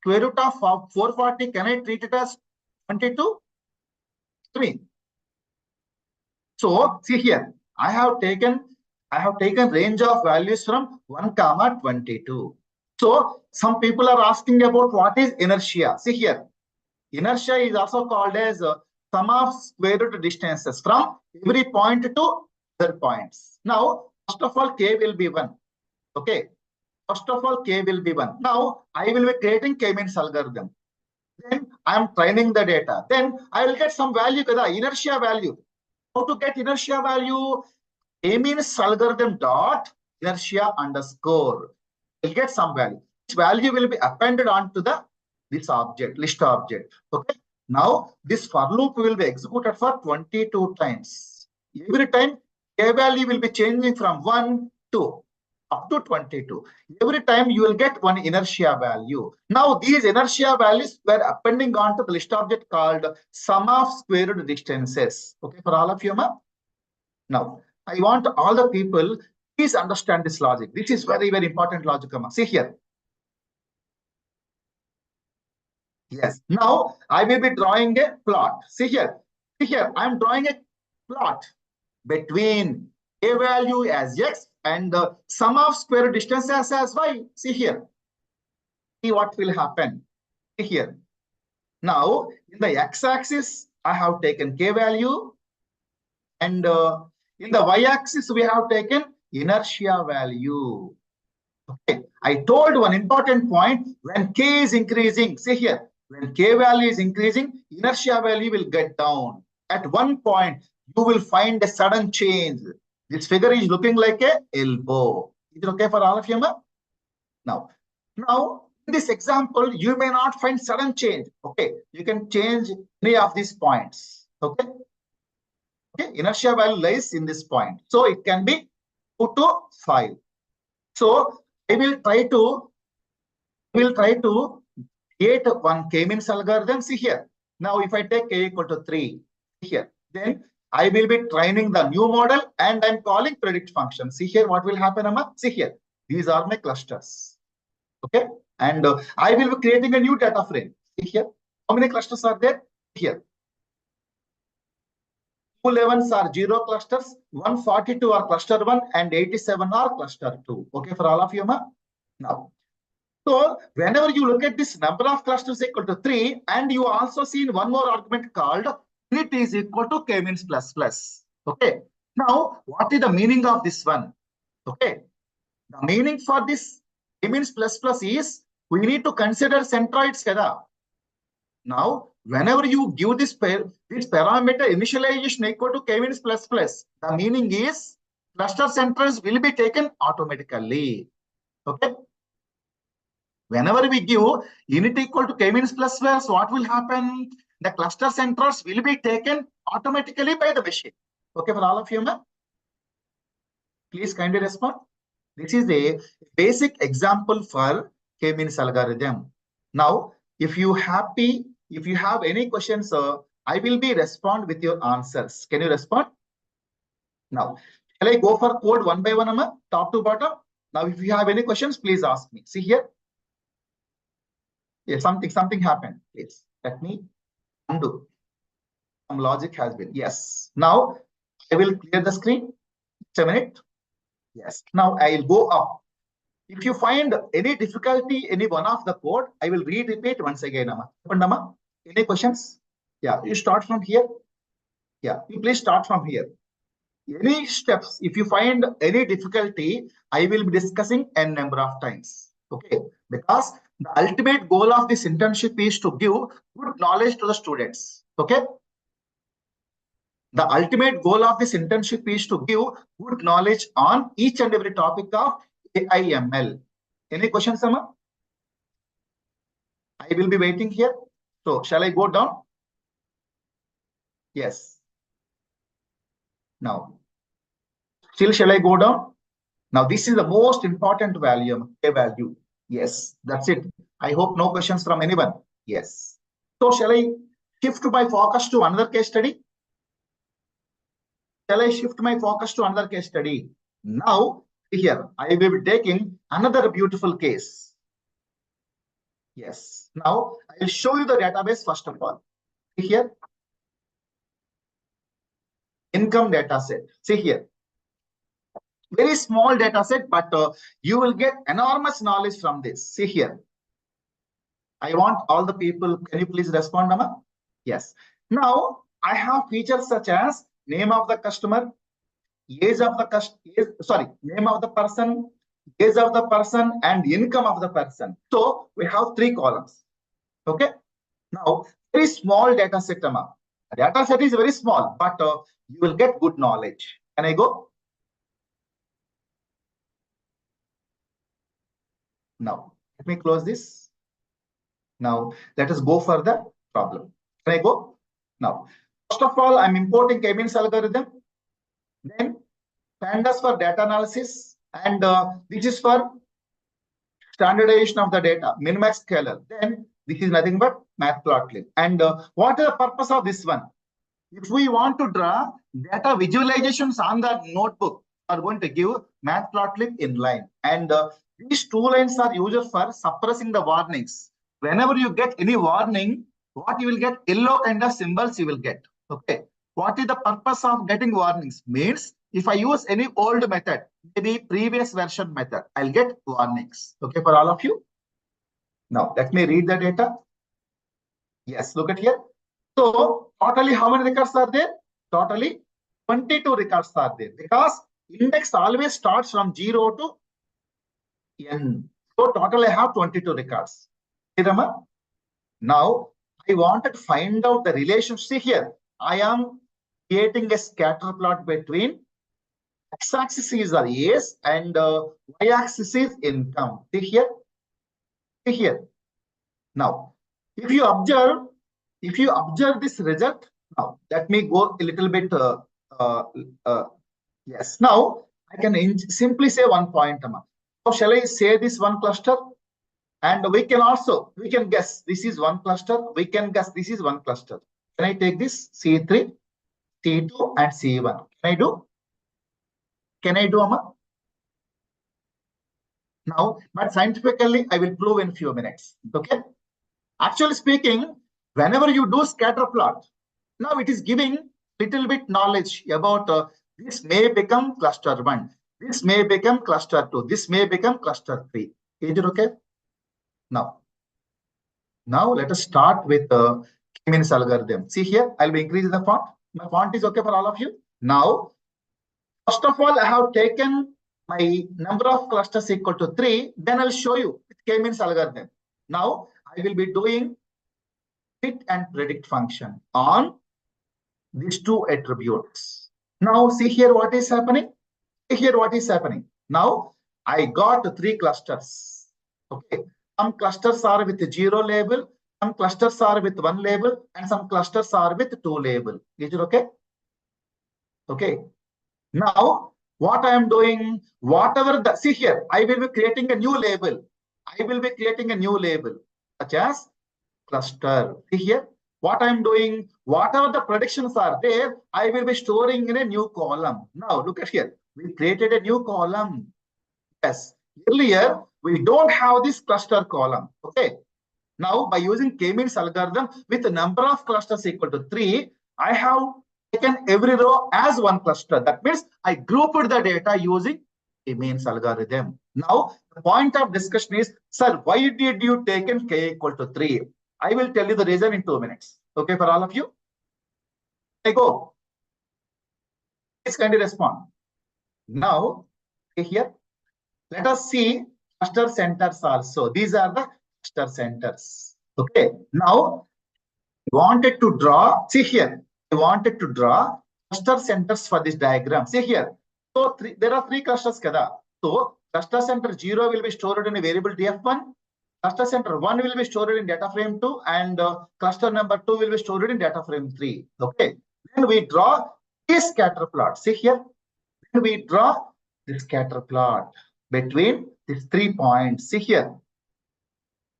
Square root of 440, can I treat it as 22? 3. So see here, I have taken range of values from 1, 22. So some people are asking about what is inertia. See here, inertia is also called as sum of square root distances from every point to other points. Now, first of all, k will be 1. Okay. First of all, k will be 1. Now, I will be creating k-means algorithm. Then I am training the data. Then I will get some value, inertia value. How to get inertia value? K-means algorithm dot inertia underscore. Will get some value. This value will be appended onto this object, list object. Okay. Now this for loop will be executed for 22 times. Every time k value will be changing from 1 to up to 22. Every time you will get one inertia value. Now these inertia values were appending onto the list object called sum of square root distances. Okay, for all of you, ma? Now I want all the people, please understand this logic. This is very, very important logic. See here. Yes. Now I will be drawing a plot. See here. See here. I am drawing a plot between a value as x and the sum of square root distances as y. See here. See what will happen. See here. Now in the x-axis, I have taken k value, and in the y-axis, we have taken inertia value. Okay. I told one important point, when k is increasing, see here, when k value is increasing, inertia value will get down. At one point, you will find a sudden change. This figure is looking like a elbow. Is it okay for all of you? Now, in this example, you may not find sudden change. Okay, you can change any of these points. Okay. Okay, inertia value lies in this point. So it can be 2 to 5. So I will try to create one k-means algorithm. See here. Now if I take k equal to 3 here, then I will be training the new model and I'm calling predict function. See here what will happen, Amma? See here. These are my clusters. Okay. And I will be creating a new data frame. See here. How many clusters are there? Here. 211s are 0 clusters, 142 are cluster 1, and 87 are cluster 2. Okay, for all of you, ma? Now, so whenever you look at this number of clusters equal to 3, and you also see one more argument called it is equal to k-means plus plus. Okay. Now, what is the meaning of this one? Okay. The meaning for this k-means plus plus is we need to consider centroids. Now, whenever you give this parameter initialization equal to k-means plus plus, the meaning is cluster centers will be taken automatically. Okay. Whenever we give unit equal to k-means plus plus, what will happen? The cluster centers will be taken automatically by the machine. Okay, for all of you, please kindly respond. This is a basic example for k-means algorithm. Now, if you have any questions, I will be respond with your answers. Can you respond? Now, shall I go for code one by one, top to bottom? Now, if you have any questions, please ask me. See here. Yeah, something happened. Please let me undo. Some logic has been. Yes. Now I will clear the screen. Just a minute. Yes. Now I'll go up. If you find any difficulty, any one of the code, I will repeat once again. Any questions? Yeah, you start from here. Yeah, you please start from here. Any steps, if you find any difficulty, I will be discussing n number of times. Okay, because the ultimate goal of this internship is to give good knowledge to the students. Okay. The ultimate goal of this internship is to give good knowledge on each and every topic of AI/ML. Any questions, Sama? I will be waiting here. So, shall I go down? Yes. Now, still shall I go down? Now, this is the most important value, A value. Yes, that's it. I hope no questions from anyone. Yes. So, shall I shift my focus to another case study? Shall I shift my focus to another case study? Now, here, I will be taking another beautiful case. Yes. Now, I will show you the database first of all. See here. Income data set. See here. Very small data set, but you will get enormous knowledge from this. See here. I want all the people. Can you please respond, Amma? Yes. Now, I have features such as name of the customer, age of the customer, name of the person, age of the person, and income of the person. So we have 3 columns. Okay. Now, very small data set, Amma. Data set is very small, but you will get good knowledge. Can I go? Now, let me close this. Now, let us go for the problem. Can I go? Now, first of all, I'm importing k-means algorithm. Then, pandas for data analysis. And this is for standardization of the data, min-max scalar. Then, this is nothing but matplotlib. And what is the purpose of this one? If we want to draw data visualizations on the notebook, we are going to give matplotlib inline. And these 2 lines are used for suppressing the warnings. Whenever you get any warning, what you will get? Yellow kind of symbols you will get. Okay. What is the purpose of getting warnings? Means if I use any old method, maybe previous version method, I'll get warnings. Okay, for all of you. Now, let me read the data. Yes, look at here. So, totally how many records are there? Totally 22 records are there because index always starts from 0 to n. So, total I have 22 records. Now, I wanted to find out the relationship. See here, I am creating a scatter plot between x-axis is the age and y-axis is income. See here. See here. Now, if you observe this result, now let me go a little bit. Yes. Now I can simply say one point. So shall I say this one cluster? And we can guess this is one cluster. We can guess this is one cluster. Can I take this C3, C2, and C1? Can I do? Can I do, Amma? Now, but scientifically, I will prove in few minutes. Okay. Actually speaking, whenever you do scatter plot, now it is giving little bit knowledge about this may become cluster 1, this may become cluster 2, this may become cluster 3. Is it okay? Now let us start with the k-means algorithm. See here, I'll be increasing the font. My font is okay for all of you. Now, first of all, I have taken my number of clusters equal to 3. Then I'll show you with k-means algorithm. Now, I will be doing fit and predict function on these two attributes. Now see here what is happening. Here what is happening. Now I got three clusters. Okay, some clusters are with 0 label, some clusters are with 1 label, and some clusters are with 2 label. Is it okay? Okay. Now what I am doing, whatever the, see here, I will be creating a new label. I will be creating a new label such as cluster. See here, what I am doing, whatever the predictions are there, I will be storing in a new column. Now look at here, we created a new column. Yes, earlier we don't have this cluster column. Okay, now by using k-means algorithm with the number of clusters equal to 3, I have taken every row as one cluster. That means I grouped the data using k-means algorithm. Now the point of discussion is, sir, why did you take in k equal to 3? I will tell you the reason in 2 minutes. Okay, for all of you? I go. Please kindly respond. Now, here, let us see cluster centers also. These are the cluster centers. Okay. Now, I wanted to draw, see here, I wanted to draw cluster centers for this diagram. See here. So, there are 3 clusters. Kada. So, cluster center 0 will be stored in a variable df1. Cluster center 1 will be stored in data frame 2, and cluster number 2 will be stored in data frame 3. Okay. Then we draw this scatter plot. See here. Then we draw this scatter plot between these 3 points. See here.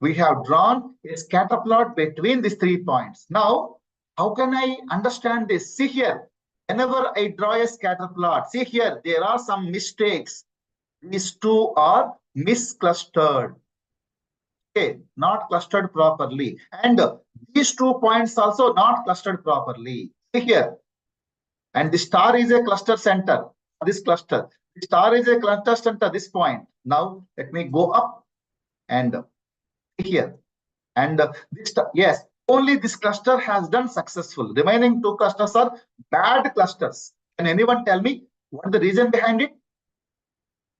We have drawn a scatter plot between these 3 points. Now, how can I understand this? See here. Whenever I draw a scatter plot, see here, there are some mistakes. These two are misclustered. Okay, not clustered properly. And these 2 points also not clustered properly. See here. And the star is a cluster center. This cluster. The star is a cluster center, this point. Now, let me go up and here. And this, yes, only this cluster has done successful. Remaining 2 clusters are bad clusters. Can anyone tell me what the reason behind it?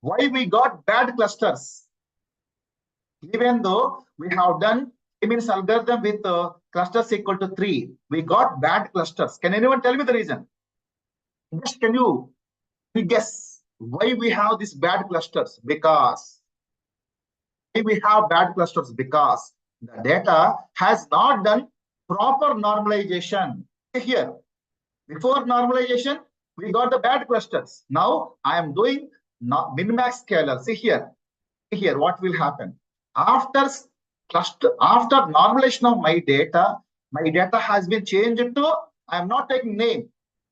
Why we got bad clusters? Even though we have done k-means algorithm with clusters equal to 3, we got bad clusters. Can anyone tell me the reason? Just can you guess why we have these bad clusters? Because we have bad clusters because the data has not done proper normalization. Here, before normalization, we got the bad clusters. Now I am doing min-max scalar. See here, what will happen after normalization of my data has been changed to, I am not taking name,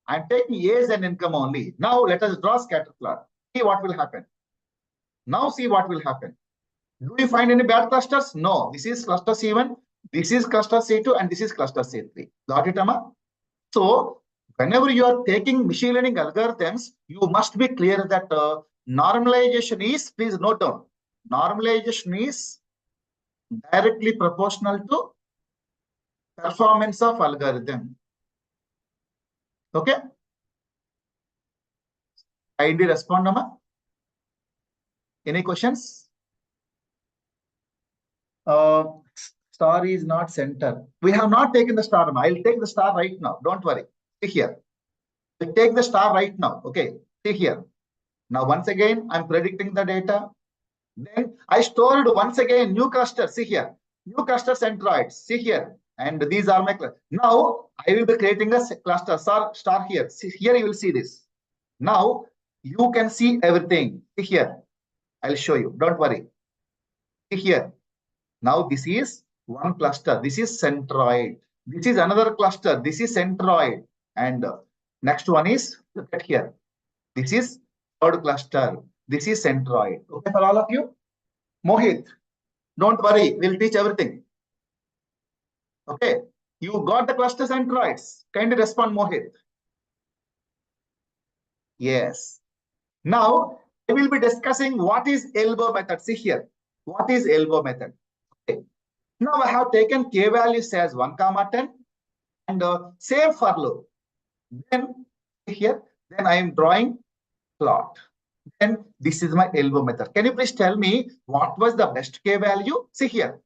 I am taking age and income only. Now let us draw scatter plot. See what will happen. Now see what will happen. Do you find any bad clusters? No. This is cluster C1, this is cluster C2, and this is cluster C3. Got it, Amma? So, whenever you are taking machine learning algorithms, you must be clear that normalization is, please note down, normalization is directly proportional to performance of algorithm. Okay? Kindly respond, Amma. Any questions? Star is not center. We have not taken the star. I'll take the star right now. Don't worry. See here. We'll take the star right now. Okay. See here. Now, once again, I'm predicting the data. Then I stored once again new cluster. See here. New cluster centroids. See here. And these are my clusters. Now, I will be creating a cluster star here. See, here you will see this. Now, you can see everything. See here. I'll show you. Don't worry. See here. Now this is one cluster. This is centroid. This is another cluster. This is centroid. And next one is, look at here. This is third cluster. This is centroid. Okay, for all of you? Mohit, don't worry. We'll teach everything. Okay. You got the cluster centroids. Kindly respond, Mohit. Yes. Now, I will be discussing what is elbow method. See here. What is elbow method? Okay. Now I have taken k values as 1, 10 and same for loop. Then here, then I am drawing plot. Then this is my elbow method. Can you please tell me what was the best k value? See here.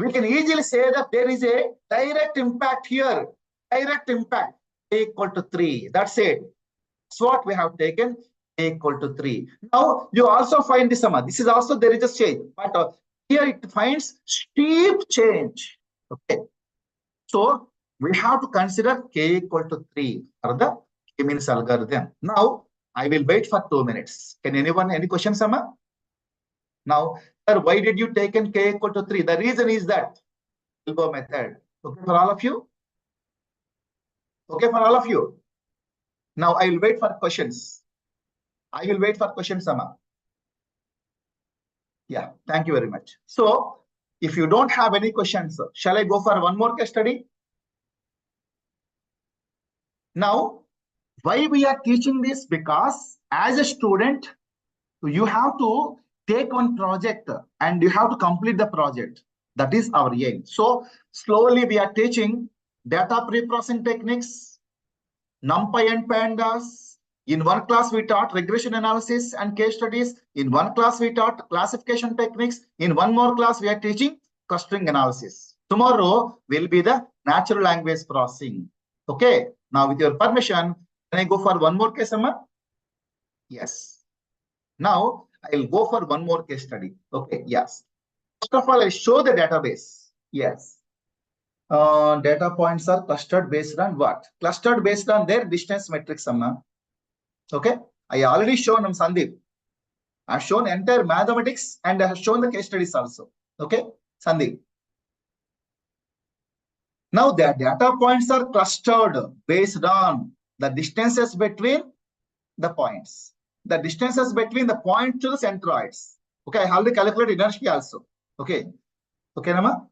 We can easily say that there is a direct impact here. Direct impact, A equal to 3. That's it. That's what we have taken, A equal to 3. Now, you also find this sum. This is also, there is a change. But here it finds steep change. Okay. So, we have to consider K equal to 3 for the K-means algorithm. Now, I will wait for 2 minutes. Can anyone, any questions, Sama? Now, sir, why did you take in K equal to 3? The reason is that elbow method. Okay for all of you? Okay for all of you? Now, I will wait for questions. I will wait for questions, Sama. Yeah, thank you very much. So, if you don't have any questions, shall I go for one more case study? Now, why we are teaching this? Because as a student, you have to take one project and you have to complete the project. That is our aim. So slowly we are teaching data pre-processing techniques, NumPy and Pandas. In one class we taught regression analysis and case studies. In one class we taught classification techniques. In one more class we are teaching clustering analysis. Tomorrow will be the natural language processing. Okay. Now with your permission, can I go for one more case, Amma? Yes. Now, I'll go for one more case study. Okay, yes. First of all, I'll show the database. Yes. Data points are clustered based on what? Clustered based on their distance matrix, Amma. Okay. I already shown Sandeep. I've shown entire mathematics and I have shown the case studies also. Okay, Sandeep. Now, the data points are clustered based on the distances between the points. The distances between the point to the centroids. Okay, I already calculated inertia also. Okay. Okay, Nama?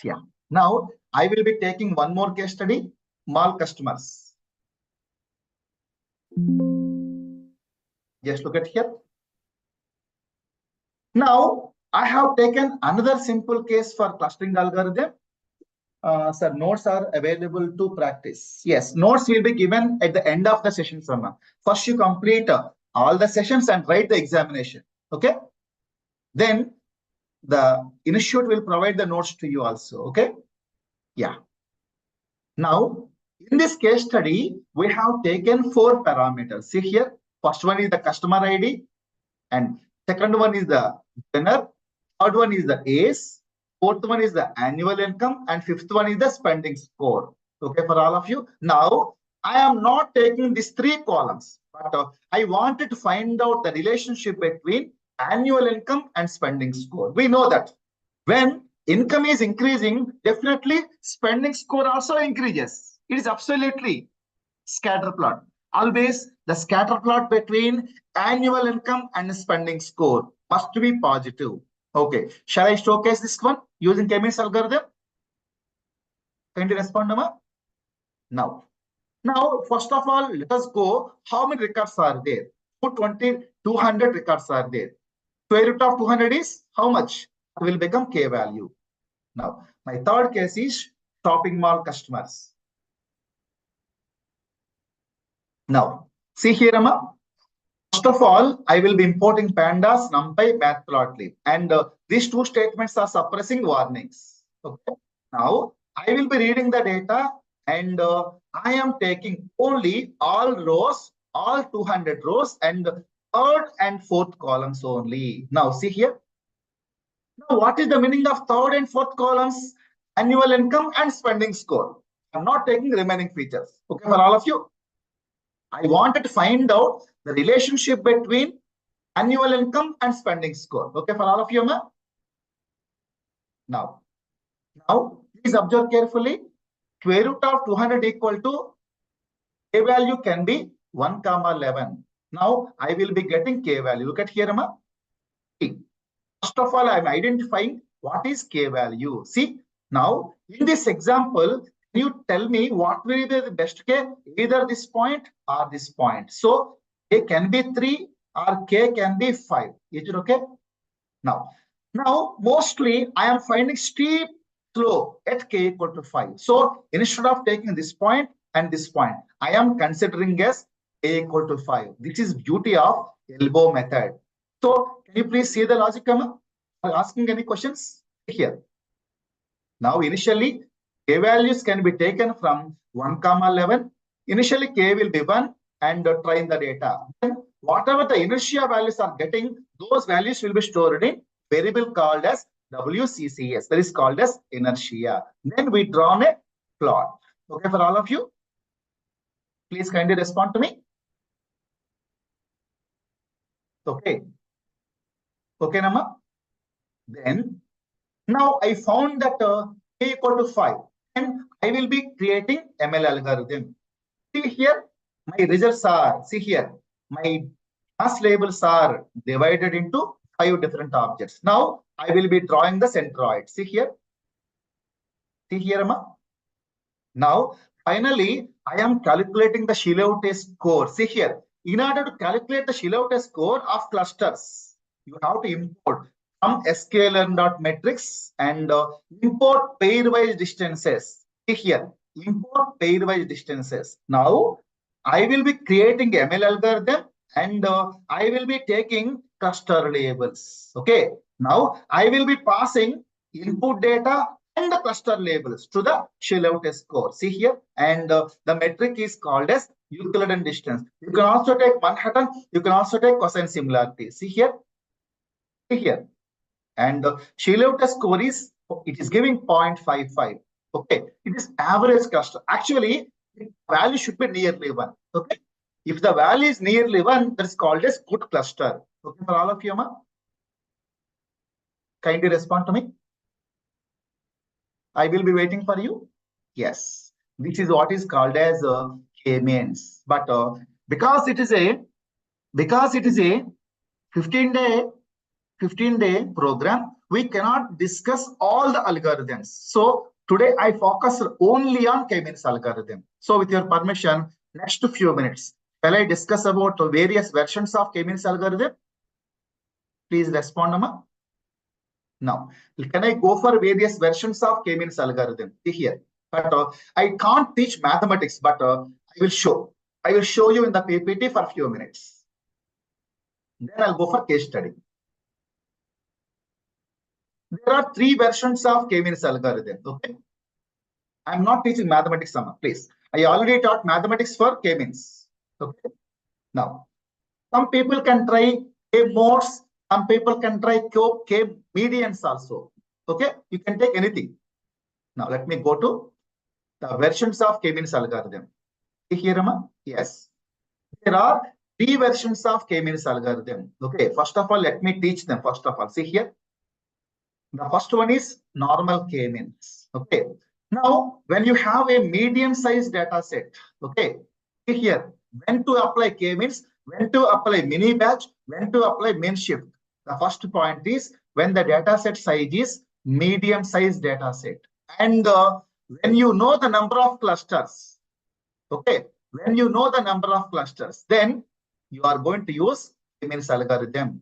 Yeah. Now, I will be taking one more case study, mall customers. Just look at here. Now, I have taken another simple case for clustering algorithm. Sir, notes are available to practice. Yes, notes will be given at the end of the session, Sama. First, you complete all the sessions and write the examination. Okay. Then the institute will provide the notes to you also. Okay. Yeah. Now, in this case study, we have taken 4 parameters. See here. First one is the customer ID, and second one is the genre. Third one is the age. Fourth one is the annual income, and fifth one is the spending score. Okay, for all of you. Now, I am not taking these 3 columns, but I wanted to find out the relationship between annual income and spending score. We know that when income is increasing, definitely spending score also increases. It is absolutely scatter plot. Always the scatter plot between annual income and spending score must be positive. Okay, shall I showcase this one using K-means algorithm? Can you respond, Nama? Now, first of all, let us go. How many records are there? 200 records are there. Square root of 200 is how much? It will become K value. Now, my third case is shopping mall customers. Now, see here, Amma. First of all, I will be importing pandas, numpy, matplotlib, and these 2 statements are suppressing warnings. Okay. Now, I will be reading the data, and I am taking only all rows, all 200 rows, and third and fourth columns only. Now, see here. Now, what is the meaning of third and fourth columns? Annual income and spending score. I'm not taking remaining features. Okay, for all of you. I wanted to find out the relationship between annual income and spending score. Okay, for all of you, ma? Now, please observe carefully. Square root of 200 equal to K value can be 1, 11. Now, I will be getting K value. Look at here, ma. First of all, I'm identifying what is K value. See, now, in this example, can you tell me what will be the best K? Either this point or this point. So, K can be 3 or K can be 5. Is it okay? Now, mostly I am finding steep slope at K equal to 5. So, instead of taking this point and this point, I am considering as K equal to 5. This is beauty of elbow method. So, can you please see the logic, Amma? Are you asking any questions? Here. Now, initially, k values can be taken from 1, 11. Initially, k will be 1 and train the data. Then, whatever the inertia values are getting, those values will be stored in variable called as WCCS. That is called as inertia. Then we draw a plot. Okay, for all of you? Please kindly respond to me. Okay. Okay, Nama? Then, now I found that k equal to 5. And I will be creating ML algorithm. See here, my results are, see here, my class labels are divided into 5 different objects. Now, I will be drawing the centroid. See here. See here, Amma. Now, finally, I am calculating the Shillout score. See here, in order to calculate the Shillout score of clusters, you have to import some sklearn.metrics and import pairwise distances. See here, import pairwise distances. Now, I will be creating ML algorithm and I will be taking cluster labels. Okay. Now, I will be passing input data and the cluster labels to the Shillout score. See here, and the metric is called as Euclidean distance. You can also take Manhattan. You can also take cosine similarity. See here, and the Shillout score is it is giving 0.55. Okay, it is average cluster. Actually, the value should be nearly 1. Okay, if the value is nearly 1, that is called as good cluster. Okay, for all of you, ma? Kindly respond to me. I will be waiting for you. Yes, this is what is called as K-means. But because it is a 15-day program, we cannot discuss all the algorithms. So today I focus only on K-means algorithm. So with your permission, next few minutes, shall I discuss about various versions of K-means algorithm? Please respond, Amma. Now, can I go for various versions of K-means algorithm? See here. But I can't teach mathematics, but I will show. I will show you in the PPT for a few minutes. Then I'll go for case study. There are 3 versions of K-means algorithm. Okay. I'm not teaching mathematics, Amma, please. I already taught mathematics for K-means. Okay. Now, some people can try K-modes. Some people can try K-medians also. Okay. You can take anything. Now, let me go to the versions of K-means algorithm. Here, Amma? Yes. There are 3 versions of K-means algorithm. Okay. First of all, let me teach them. First of all, see here. The first one is normal K-means. Okay. Now, when you have a medium-sized data set, okay, see here, when to apply K-means, when to apply mini batch, when to apply min shift. The first point is when the data set size is medium-sized data set. And when you know the number of clusters, okay, when you know the number of clusters, then you are going to use K-means algorithm.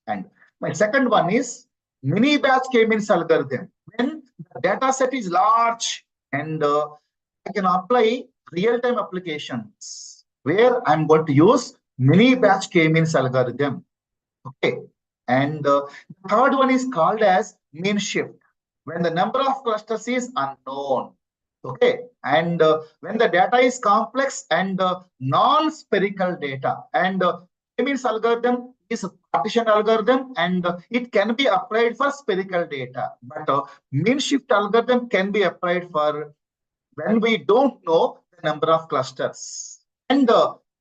And my second one is mini batch K-means algorithm. When the data set is large and I can apply real-time applications where I'm going to use mini batch K-means algorithm. Okay. And the third one is called as min shift. When the number of clusters is unknown. Okay. And when the data is complex and non-spherical data. And K-means algorithm is a partition algorithm and it can be applied for spherical data. But min shift algorithm can be applied for when we don't know the number of clusters. And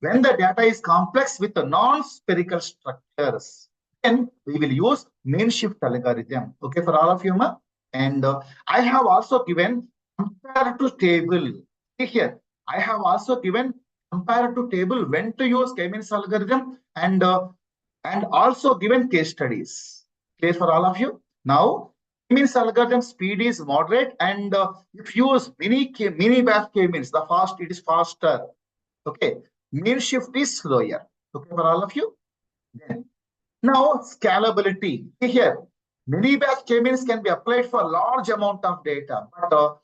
when the data is complex with the non-spherical structures, then we will use min shift algorithm. Okay, for all of you, ma? And I have also given comparative table. See here, I have also given comparative table when to use K-means algorithm and also given case studies. Clear for all of you? Now, K-means algorithm speed is moderate, and if you use mini batch K-means, the fast it is faster. Okay, min shift is slower. Okay, for all of you. Then, now scalability. See here, mini batch K-means can be applied for large amount of data, but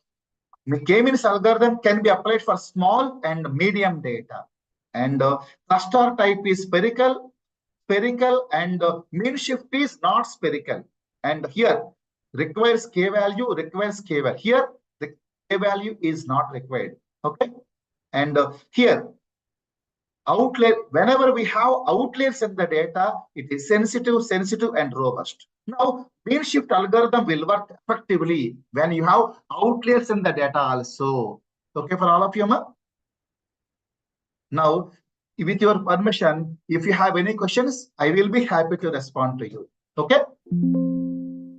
K-means algorithm can be applied for small and medium data. And cluster type is spherical, and min shift is not spherical. And here, requires k value, requires k value. Here, the k value is not required. Okay. And here, outlier, whenever we have outliers in the data, it is sensitive, and robust. Now, mean shift algorithm will work effectively when you have outliers in the data also. Okay, for all of you, ma? Now, with your permission, if you have any questions, I will be happy to respond to you. Okay?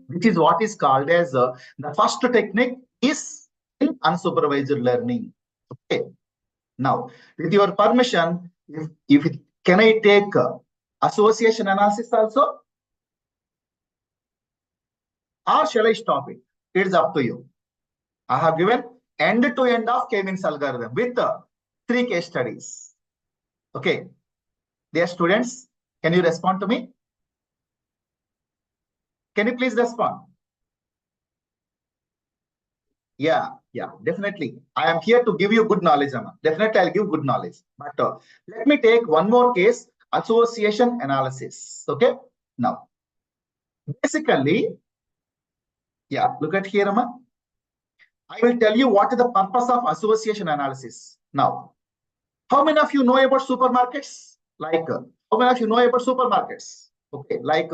Which is what is called as the first technique is in unsupervised learning. Okay. Now, with your permission, can I take association analysis also? Or shall I stop it? It's up to you. I have given end-to-end of K-means algorithm with 3 case studies. Okay. Dear students, can you respond to me? Can you please respond? Yeah, definitely. I am here to give you good knowledge, Amma. Definitely, I'll give good knowledge. But let me take one more case, association analysis. Okay. Now, basically, yeah, look at here, Amma. I will tell you what is the purpose of association analysis. Now, how many of you know about supermarkets? Like, how many of you know about supermarkets? Okay, like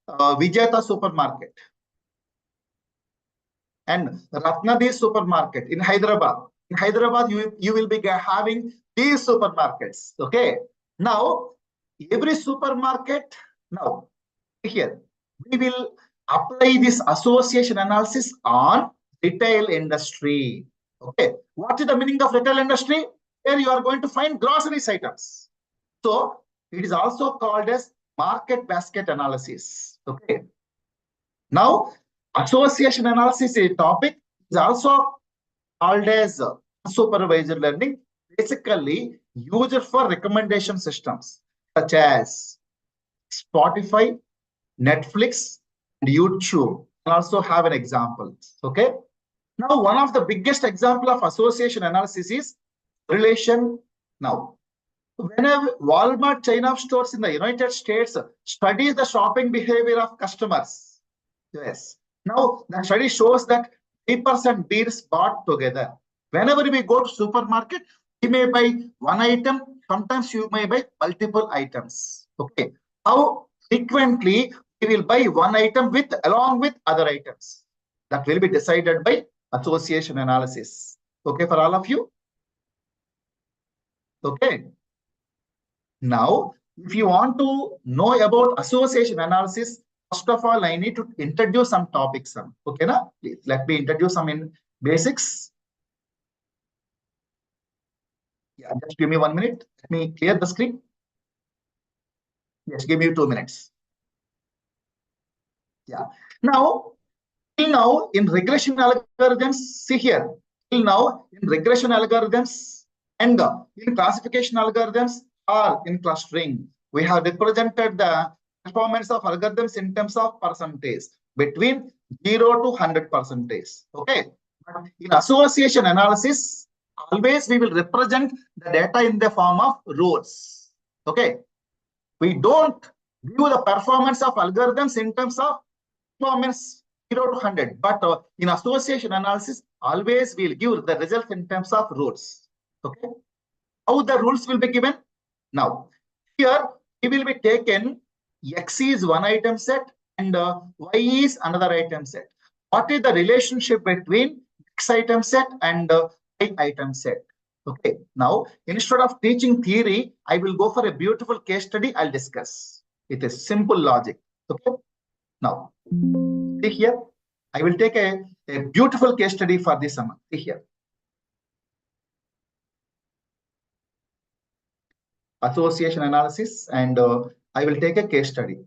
Vijayata supermarket and Ratnadi supermarket in Hyderabad. In Hyderabad, you will be having these supermarkets. Okay. Now, every supermarket, now, here, we will apply this association analysis on retail industry. Okay. What is the meaning of retail industry? Here you are going to find groceries items. So, it is also called as market basket analysis. Okay. Now, association analysis is a topic is also called as supervised learning, basically used for recommendation systems such as Spotify, Netflix, and YouTube. And also have an example. Okay. Now, one of the biggest example of association analysis is relation. Now, whenever Walmart chain of stores in the United States studies the shopping behavior of customers. Yes. Now, the study shows that 3% beers bought together. Whenever we go to supermarket, we may buy one item. Sometimes you may buy multiple items. Okay. How frequently we will buy one item along with other items? That will be decided by association analysis. Okay, for all of you? Okay. Now, if you want to know about association analysis, first of all, I need to introduce some topics. Okay, na? Please let me introduce some in basics. Yeah, just give me 1 minute. Let me clear the screen. Yes, give me 2 minutes. Yeah. Now, till now in regression algorithms, see here. Till now in regression algorithms and in classification algorithms or in clustering, we have represented the performance of algorithms in terms of percentage between 0 to 100%. Okay. But in association analysis, always we will represent the data in the form of rows. Okay. We don't view the performance of algorithms in terms of performance 0 to 100. But in association analysis, always we'll give the result in terms of rules. Okay. How the rules will be given? Now, here we will be taken X is one item set and Y is another item set. What is the relationship between X item set and Y item set? Okay. Now, instead of teaching theory, I will go for a beautiful case study. I'll discuss. It is simple logic. Okay. Now, see here. I will take a beautiful case study for this summer. See here. Association analysis, and I will take a case study.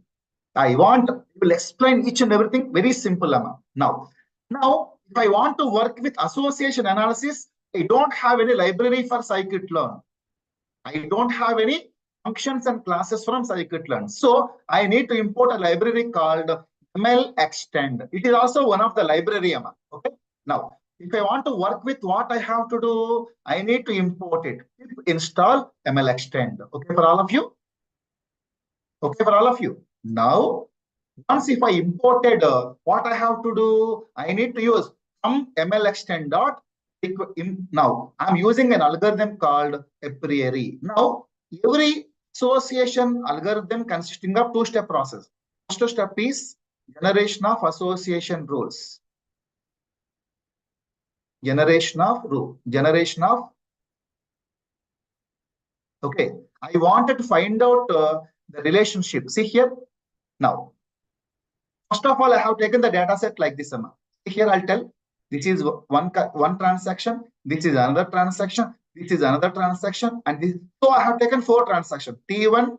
I will explain each and everything very simple, Amma. Now, if I want to work with association analysis, I don't have any library for scikit-learn. I don't have any functions and classes from scikit-learn. So I need to import a library called ML extend. It is also one of the library, Amma. Okay. Now, if I want to work with what I have to do, I need to import it. Install ML extend. Okay, for all of you. Okay, for all of you. Now, Once if I imported, what I have to do, I need to use some ML extend dot. Now I'm using an algorithm called a priori. Now every association algorithm consisting of two-step process. First step is generation of association rules. Generation of okay. I wanted to find out the relationship. See here now. First of all, I have taken the data set like this. Here I'll tell this is one transaction, this is another transaction, this is another transaction, and this. So I have taken four transactions: T1,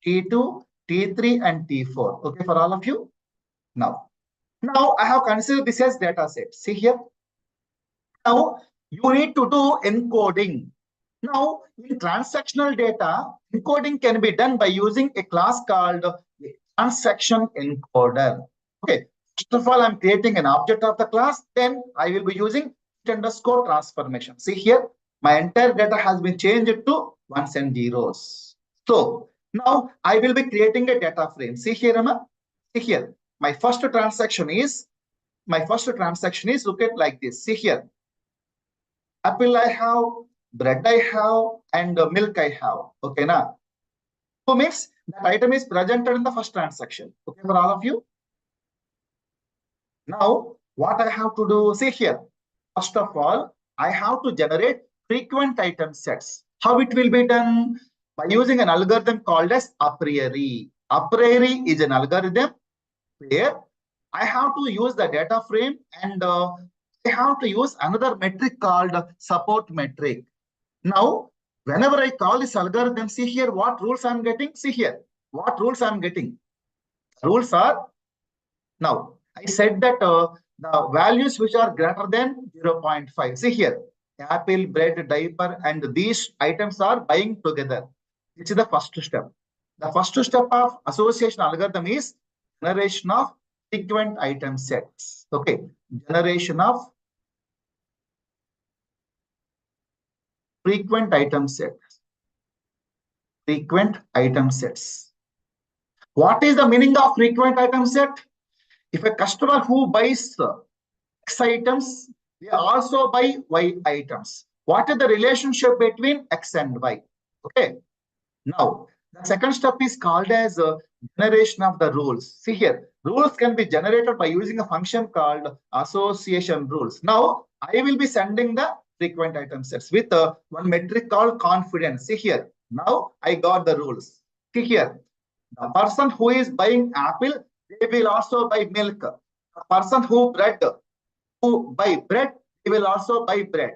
T2, T3, and T4. Okay, for all of you. Now I have considered this as data set. See here. Now you need to do encoding. Now in transactional data, encoding can be done by using a class called a transaction encoder. Okay. First of all, I'm creating an object of the class. Then I will be using underscore transformation. See here, my entire data has been changed to ones and zeros. So now I will be creating a data frame. See here, Emma. See here. My first transaction is look at like this. See here. Apple I have, bread I have, and milk I have. Okay, now. So means that item is presented in the first transaction. Okay, for all of you. Now, what I have to do, see here. First of all, I have to generate frequent item sets. How it will be done? By using an algorithm called as a priori. A priori is an algorithm where I have to use the data frame and I have to use another metric called support metric. Now, whenever I call this algorithm, see here what rules I'm getting. See here what rules I'm getting. Rules are now I said that the values which are greater than 0.5. See here, apple, bread, diaper, and these items are buying together. This is the first step. The first step of association algorithm is generation of frequent item sets. Okay, generation of frequent item sets. Frequent item sets. What is the meaning of frequent item set? If a customer who buys X items, they also buy Y items. What is the relationship between X and Y? Okay. Now, the second step is called as generation of the rules. See here, rules can be generated by using a function called association rules. Now, I will be sending the frequent item sets with one metric called confidence. See here, now I got the rules. See here, the person who is buying apple, they will also buy milk. The person who buy bread, they will also buy bread.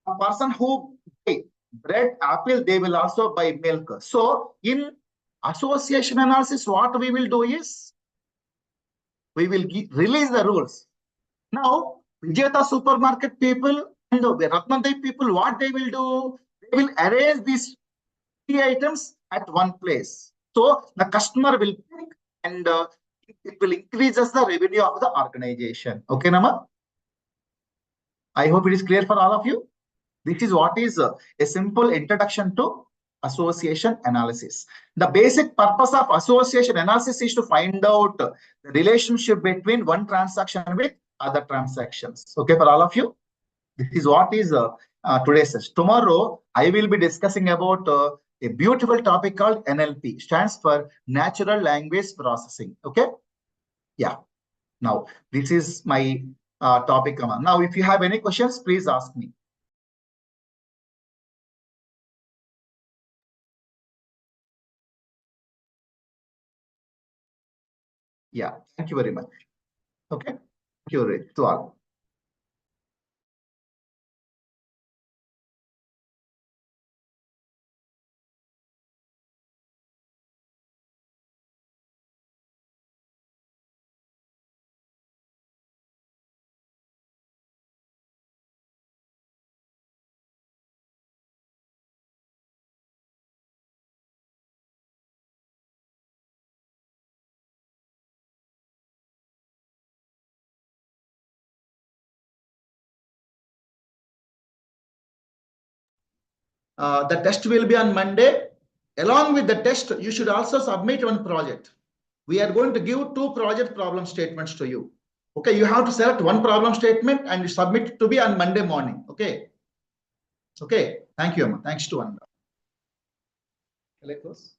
A person who buy bread, apple, they will also buy milk. So in association analysis, what we will do is we will release the rules. Now, Vijayata supermarket people and the Ratnadev people, what they will do? They will arrange these three items at one place. So the customer will pick and it will increase the revenue of the organization. Okay, Nama? I hope it is clear for all of you. This is what is a simple introduction to association analysis. The basic purpose of association analysis is to find out the relationship between one transaction with other transactions. Okay, for all of you. This is what is today's session. Tomorrow, I will be discussing about a beautiful topic called NLP, stands for Natural Language Processing. Okay. Yeah. Now, this is my topic. Now, if you have any questions, please ask me. Yeah, thank you very much. Okay, thank you to all. The test will be on Monday. Along with the test, you should also submit one project. We are going to give 2 project problem statements to you. Okay, you have to select 1 problem statement and you submit it to be on Monday morning. Okay. Okay. Thank you, Amma. Thanks to Ananda. Shall I close?